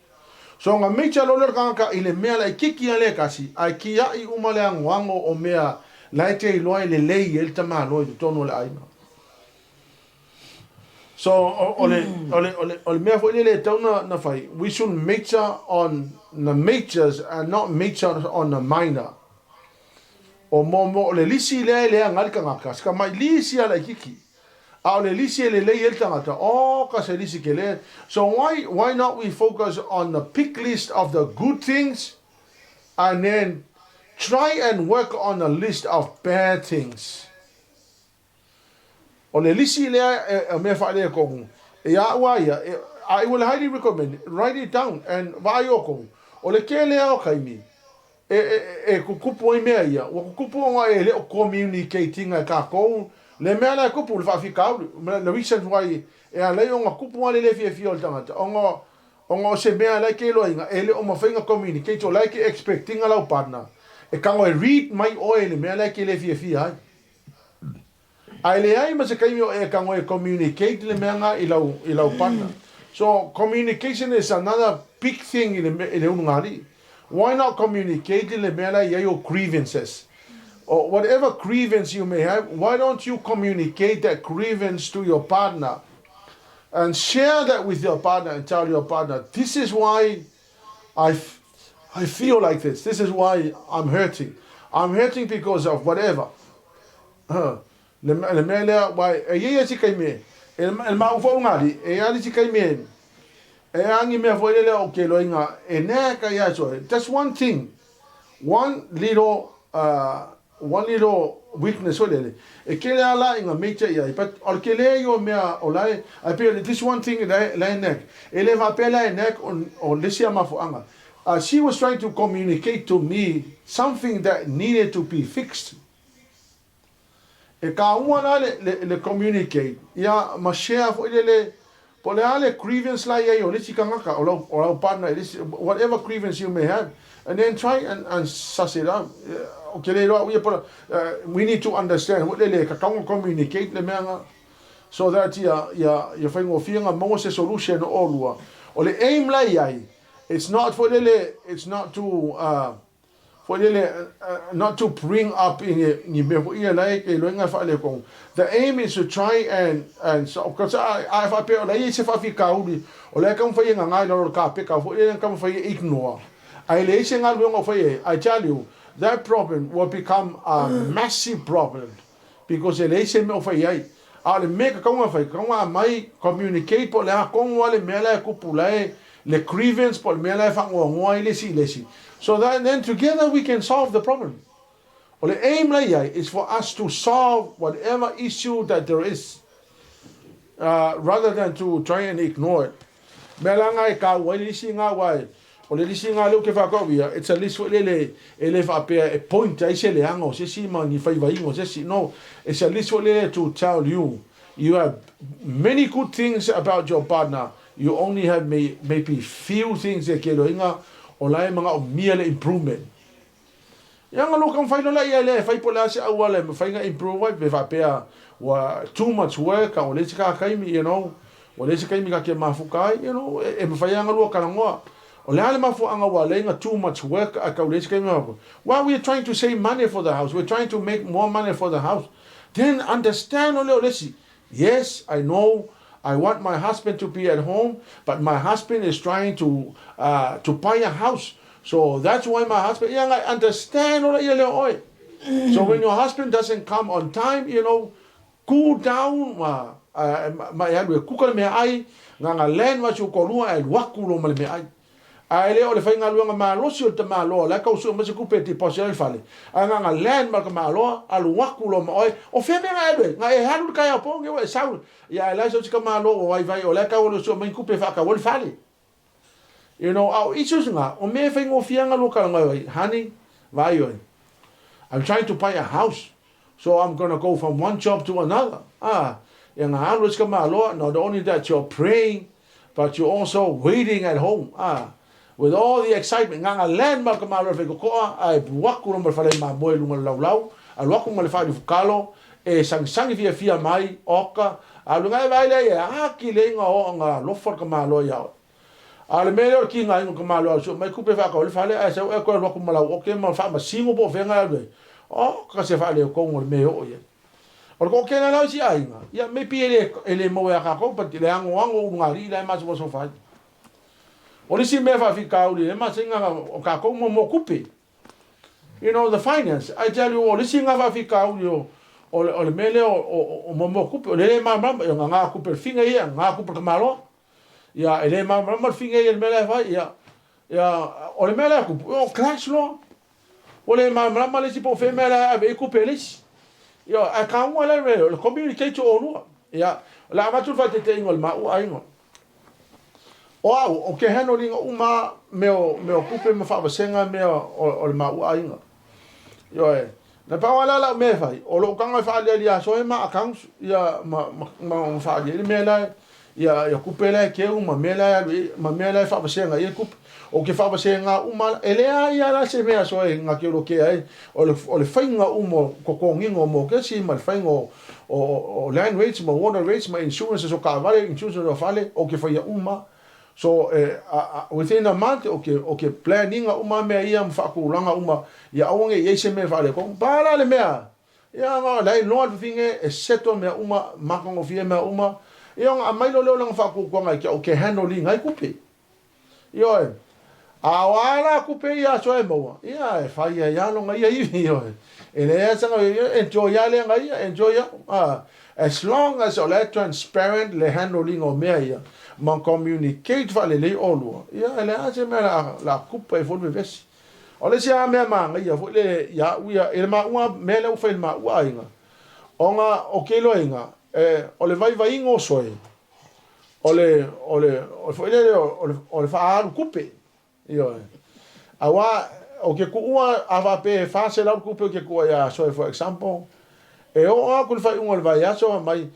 so nga mecha lo le ka i le mea la e kiki a le kasi a ki a I uma le anguango o mea la e te I loa le lei e le tamalo e tono le aina so ole mea fo le tauna na fai we should mecha on the majors and not major on the minor. O mo le lisi le ngal ka ngaka ska mai lisi ala kiki. A le lisi le el tangata o ka se lisi kele. So why not we focus on the pick list of the good things and then try and work on a list of bad things. O le lisi le me fa le ko ya wa ya I will highly recommend write it down and va yo ko o le ke le o kaimi kukupu I mea ia o kukupu o le o communicating ka ko le mea la kupu le fa fika the reason why a le o kupu le fi o tanga o se mea la ke lo inga ele o mo finga communicate o like expecting a la partner e ka o read my o le mea la ke le fi ai le ai ma se kaimi o e ka o communicate le mea nga I la partner. So communication is another big thing in the ungari. Why not communicate in the mela your grievances? Or whatever grievance you may have, why don't you communicate that grievance to your partner? And share that with your partner and tell your partner, this is why I feel like this. This is why I'm hurting. I'm hurting because of whatever. Le mela why ye si kai me. El ma ufo ngari e ali si kai me. E angi me foi le o ke lo inga e ne ka ya so. That's one thing. One little one little weakness o lele. E kele ala inga meita ia, but o kele yo mea o lai, I feel this one thing lai nek. Ele va pela nek o lesia mafuanga. She was trying to communicate to me something that needed to be fixed. E ka ua le communicate. Ia ma share fo lele po le ale grievance la ia o lesi kangaka o lau partner, whatever grievance you may have, and then try and suss it out. Okay, we need to understand what le ka communicate le meanga so that ya faingo fianga mo se solution o lua. O le aim la ia. It's not for lele. It's not to for lele not to bring up in ye like loinga fa le kong. The aim is to try and so because I fa pe o le se fa fika uli o le kam fa ye ngai lo ka pe ka fo le kam fa ye ignore. Ai le se ngal lo fa ye. I tell you that problem will become a massive problem because le se me fa ye. Ale me ka kong fa kong mai communicate po le kong wale me la ku pulai le grievance por me la fa ngoi lesi. So that then together we can solve the problem. Well, the aim is for us to solve whatever issue that there is, rather than to try and ignore it. Melanga ka lesi nga wai. O le lesi nga lo ke fa ko via. It's a list for ele fa pe a point ai se le ango se si ma ni fa ingo se si no. It's a list for to tell you have many good things about your partner. You only have maybe few things that kelo inga o lai mga o mia le improvement. Yang alo kang fai no la ia le fai pola se au le fai nga improve be fa pe wa too much work o le ka kai mi o le kai mi ka ke mafukai e me fai nga lo ka ngoa o le ale mafu anga wa le nga too much work a ka le kai mi while we are trying to save money for the house, we're trying to make more money for the house, then understand o le si. Yes, I know I want my husband to be at home, but my husband is trying to buy a house. So that's why my husband, I understand. So when your husband doesn't come on time, cool down. Kukal me ai, nga len wa chu korua el wakulo mal me ai. Ai le o le fainga luanga malo si o te malo la ka usu ma se kupe ti posel fale. Nga len mal ka malo al wakulo ma oi o fe me nga e halu ka ya ponge o saul. Ya la so ka malo o vai o la ka o so ma kupe fa ka wol fale. Our issues nga o me faingo fianga lo ka ngai honey vai oi. I'm trying to buy a house. So I'm going to go from one job to another. Not only that you're praying, but you're also waiting at home. With all the excitement, nga landmark ma lo fe ko ai waku no fale ma boy lu lau waku ma le fa kalo e sang via mai oka alu nga vai le ki le nga lo for ka ma lo ya ale melhor ki nga ko ma lo so mai ku pe fa ka le fale ai so e ko waku ma lau okay ma fa ma singo bo fe nga le ka se fa le ko ngol me o ye o ko ke na la si ai nga ya me pi ele mo ya ka ko pa le ango nga ri la ma so fa o lisi me fa fika uli, ma singa o ka ko mo kupe. The finance. I tell you, o lisi nga fa fika uli o le mele o mo kupe. O le ma nga kupe finga ia, nga kupe kamalo. Ya ele ma finga ia mele fa ya o le mele kupe. O clash lo. O le ma lisi po fe mele ave kupe lisi. Ya a ka mo le communicate o no. Ya la ma tu fa te ngol ma u ai ngol. O ke hano linga uma meo kupe me fa basenga me o le mau ainga. Na pa wala la me fai. O lo kanga fa le ya so ma akang ya ma fa le me la ya kupe la ke uma me la fa basenga ye kupe. O ke fa basenga uma ele ya la se me so nga ke lo ke ai o le fainga umo ko ngingo mo ke si mal faingo o land rates mo water rates mo insurance so ka vale insurance o fale o ke fa ya uma. So within a month okay planning uma me ia mfakulanga uma ya onge yese me vale ko para le mea ya nga lai no finge e seto me uma makongo fie me uma yo nga mai lo lang fakul ko ngai okay handling ngai kupe yo awala kupe ya so e mo ya e fa ya lo ngai i yo ele ya sanga enjoy ya le ngai enjoy as long as all transparent le handling o me ya man communicate vale le olo ya ele ase me la coupe e volve vesi Ole sia me manga ia fu le ya uia ele ma ua mele u fai ma ua inga. Onga o kelo inga ole vai ngo soe. Ole fu ole fa aru kupe. Io. Awa o ke ku ua ava pe fa se la kupe ke ku ya soe for example. E o a ku fai un vai aso mai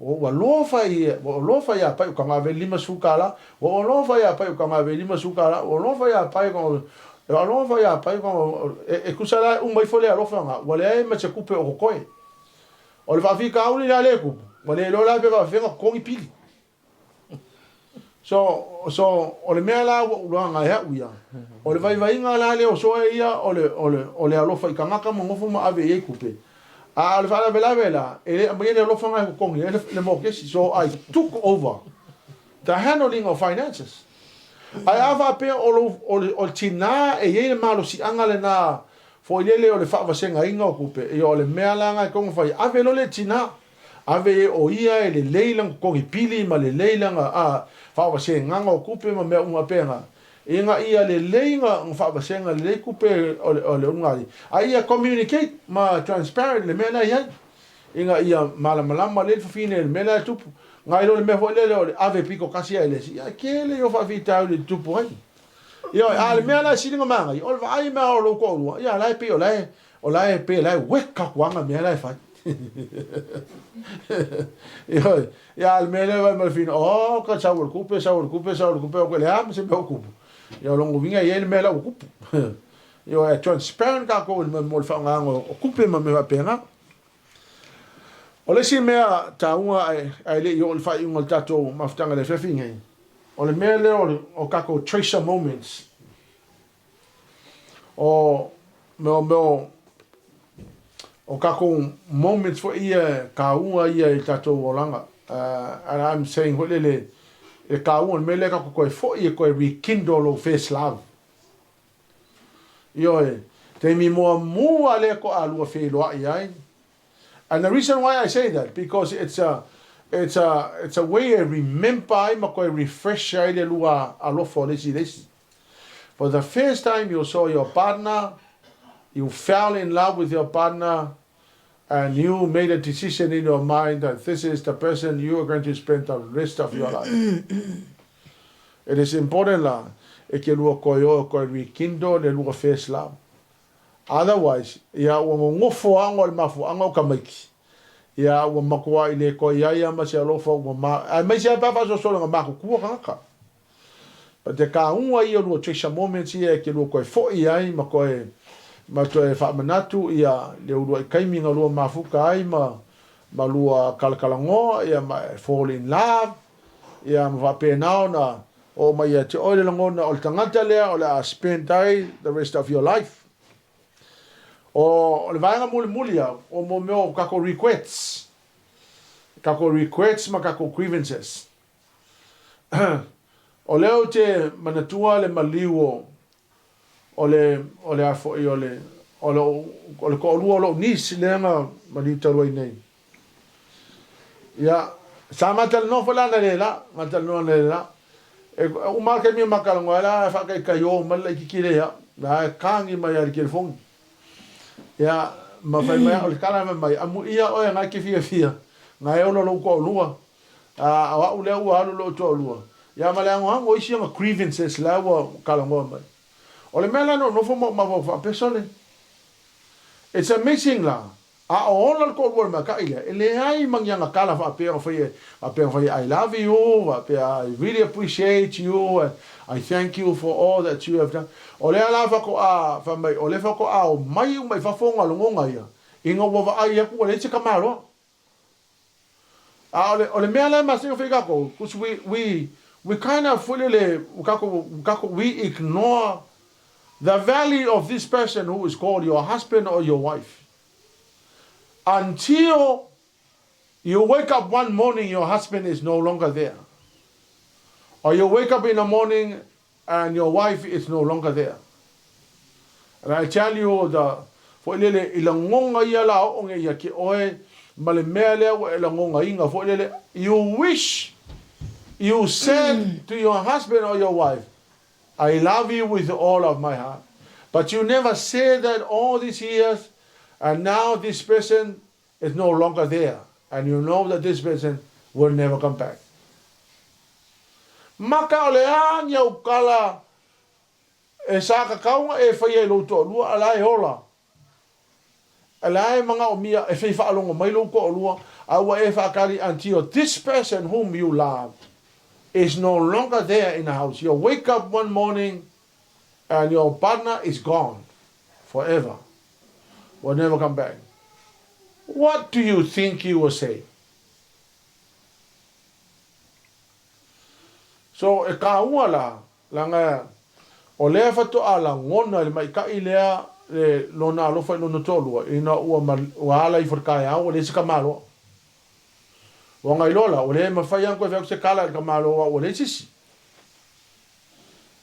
o lo fai ya pa ka ma ve lima sukala o lo fai ya pa ka ma ve lima sukala o lo fai ya pa ko lo fai ya pa ko e kusala un mai fole a lo fa nga wale ma se kupe o koe o le va fi ka uli la le ku wale lo la pe va fe ko ngi pili so o le mea la o nga ya uia o le vai nga la le o so ia o le a lo fai ka ngaka mo ngofo ma ave e kupe le fala vela ele mai le lofa ngai ko ngi le mo ke so I took over the handling of finances. Ai ava pe o tina e ye malo si angale na fo ile o le fa vasenga inga o kupe e o le mea langa ko fai ave lo le tina ave o ia e le leilang ko ngi pili ma le leilang fa vasenga o kupe ma mea unga penga inga ia le leinga fa vasenga le kupe o le unga ai ia communicate ma transparent le mena ia inga ia malama le fine le mena tupu ngai lo le me fo le ave piko kasi ele ia kele yo fa FAITAU le tupu ai ia ale mena silinga manga o vai ma o lo ko ia lai pe o lai pe lai weka kwanga me lai fa ia al mena va mal fine o ka sa kupe o ko le am se me okupu ia longo vinga ia me la okupu ia é transparent ka ko me mo fa nga okupe ma me va pena o le si mea taunga ai le yo le fa un tato maftanga le fefinga o le mea le o ka ko tracer moments o ka ko moments for ia ka unga ia tato olanga and I'm saying what le e ka un me le ka ko fo i ko rekindle o first love yo te mi mo ale ko alu fe lo ai and the reason why I say that because it's a way to remember I ko refresh ai le lua alo fo this for the first time you saw your partner you fell in love with your partner and you made a decision in your mind that this is the person you are going to spend the rest of your life. It is important la e ke lua ko rekindle le lua first love. Otherwise, ia o ngofo ango le mafu ango ka maiki. Ia o makua ile ko ia ma se alofa o ma ai mai se papa so nga maku ku ka. But the ka unwa ia lua treasure moments ia ke lua ko fo ia ma ko ma to e fa manatu ia le lua kaimi nga lua mafuka ai ma lua kalakalango ia ma fall in love ia ma pe na o mai te oile ngona o tangata lea o le spend the rest of your life o le vaenga muli o mo meo kako requests ma kako grievances o leo te manatua le maliu o le afo i o le ko lua lo nis lenga maliu taloi nei ia sa matal no fola na lela o marca mi makalongo ala fa ka yo mal ki kile ya na kangi mai al telefon ya ma fa mai al kala mai amu ia o nga ki fia nga e lo ko lua a o le o lo to lua ya ma le ngo isi nga grievances la o kalongo mai o le mela no fo ma fa persone it's amazing la o la ko wor ma ka ile ele ai mangyanga kala fa pe I love you I really appreciate you and I thank you for all that you have done o le ala fa ko fa mai o le fa ko o mai fa fonga longa ia inga wa ai ku le se kamaro o le mela ma se fa ko cuz we kind of fully we ignore the value of this person who is called your husband or your wife until you wake up one morning, your husband is no longer there. Or you wake up in the morning and your wife is no longer there. And I tell you, you wish you said to your husband or your wife, I love you with all of my heart. But you never said that all these years, and now this person is no longer there. And you know that this person will never come back. Maka o le anya ukala e saka kaunga e whaia i loto lua alai hola. Alai mga o mia e whai whaalonga mai loko o lua awa e whakari until this person whom you love is no longer there in the house. You wake up one morning and your partner is gone forever. Will never come back. What do you think you will say? So e ka ua la langa o lea fatu ala ngona le mai ka i lea le lona alofa i lona tolua ina ua ala i whakae au o le se kamalo. O ngai lola o le mawhai anko e se kala i kamalo o le sisi.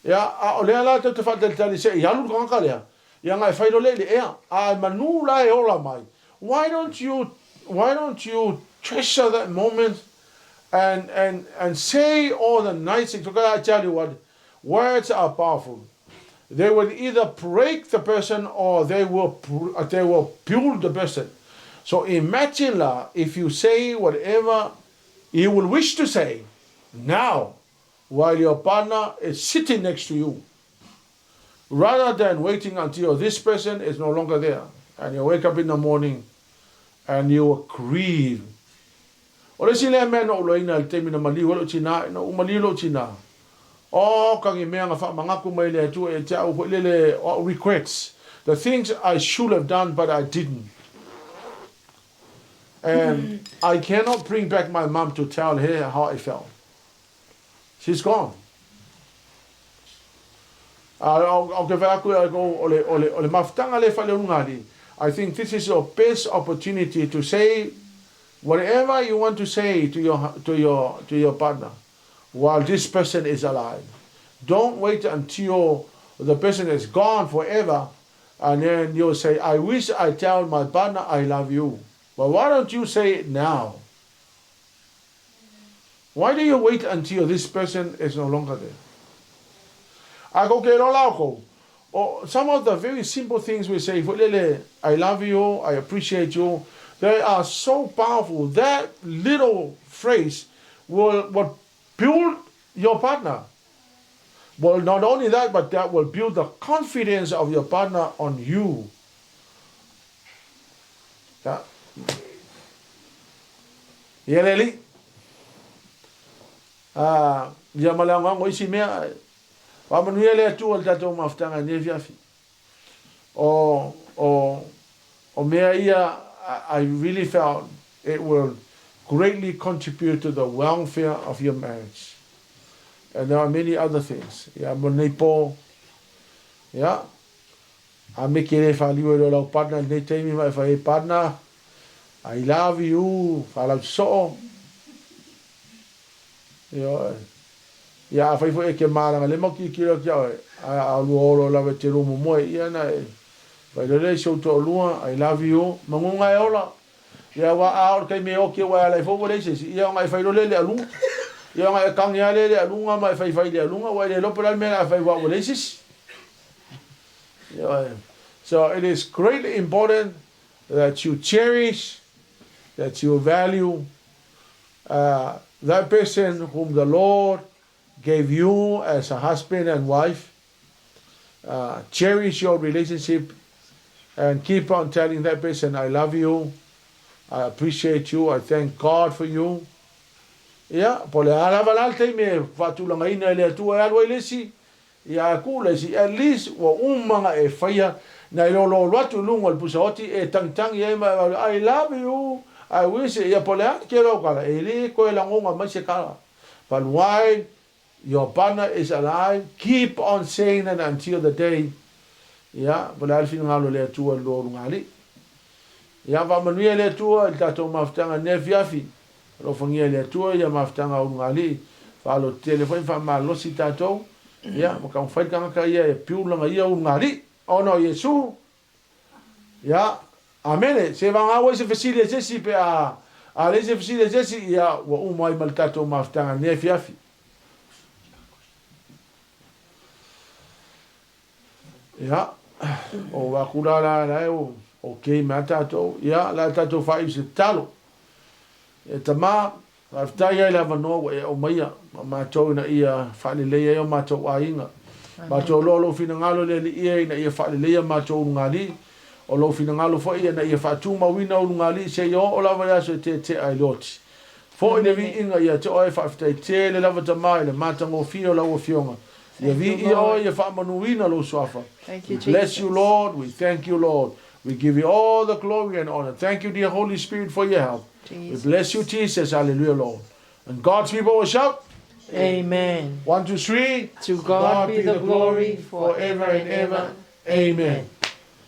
Ia o lea la te whateletani se i alu kanga lea. Ia ngai whairo le ea a manu la e ola mai. Why don't you treasure that moment and say all the nice things? Because I tell you what, words are powerful. They will either break the person or they will build the person. So imagine if you say whatever you will wish to say now while your partner is sitting next to you, rather than waiting until this person is no longer there. And you wake up in the morning and you grieve. O le sile mea no uloina le temi na mali walo tina, na umali lo tina. O kangi mea nga wha mangaku mai le tu e tia uwelele regrets. The things I should have done but I didn't. And I cannot bring back my mom to tell her how I felt. She's gone. I'll give aku ole maftanga le fale ngadi. I think this is your best opportunity to say whatever you want to say to your partner while this person is alive. Don't wait until the person is gone forever and then you'll say, I wish I tell my partner I love you. But why don't you say it now? Why do you wait until this person is no longer there? Some of the very simple things we say, I love you, I appreciate you, they are so powerful. That little phrase will build your partner. Well, not only that, but that will build the confidence of your partner on you. Yeah. Yeleli. Yamalanga ngoisi mea. Wamanuia le tu al tatou maftanga neviafi. O mea ia, I really felt it will greatly contribute to the welfare of your marriage. And there are many other things. Ya monepo. Ya. A me kere faliu e lo partner ne teimi mai fa e partner. I love you. Fala so. Yo. Ya fai foi ke mala le mo ki kilo ki a luolo la vetero mo mo ia na vai le so to lua I love you mangunga e ola ya wa a ke me o ke wa la fo le se ia ngai fai le alu ia ngai kang ya le alu mai fai le alu wa le lo per me la fai wa le se. So it is greatly important that you cherish, that you value that person whom the Lord gave you as a husband and wife. Cherish your relationship and keep on telling that person, I love you, I appreciate you, I thank God for you. Yeah, pole ala valalte me fatulanga ina le tu alwa lesi ya kulesi at least wa umanga e faya na lo watu lungo al pusoti e tang ye I love you, I wish ya pole kero kala ele ko la ngonga masekala. But why your partner is alive, keep on saying that until the day. Ya, but al fin ngalo le tu lo ngali. Ya va manuia le tu el tato maftanga nefiafi. Lo fangia le tu ya maftanga ngali. Fa lo telefone fa malo si tato. Ya, mo kan fai kan ka ia piulanga ia ngali. Ono Yesu. Ya, amen. Se va ngawe se fesile sesi pe a le se fesile sesi ya wa umai mal tato maftanga nefiafi. Ja, O wa kula la o okay mata to ya la tato fa i se talo e tama aftai ai lava no e o maia ma to na ia fa le le ma to wa inga ma to lo fina ngalo le ia na ia fa le ma to ngali o lo fina ngalo fo ia na ia fa tu ma wina o ngali se yo o lava ya se te ai loti fo le vi inga ia to ai fa aftai te le lava tama le mata ngo fio la o fionga ia vi o ia fa manuina lo swafa. Bless you, Lord. We thank you, Lord. We give you all the glory and honor. Thank you, dear Holy Spirit, for your help. Jesus. We bless you, Jesus. Hallelujah, Lord. And God's people will shout. Amen. 1, 2, 3. To God be the glory forever and ever. Amen.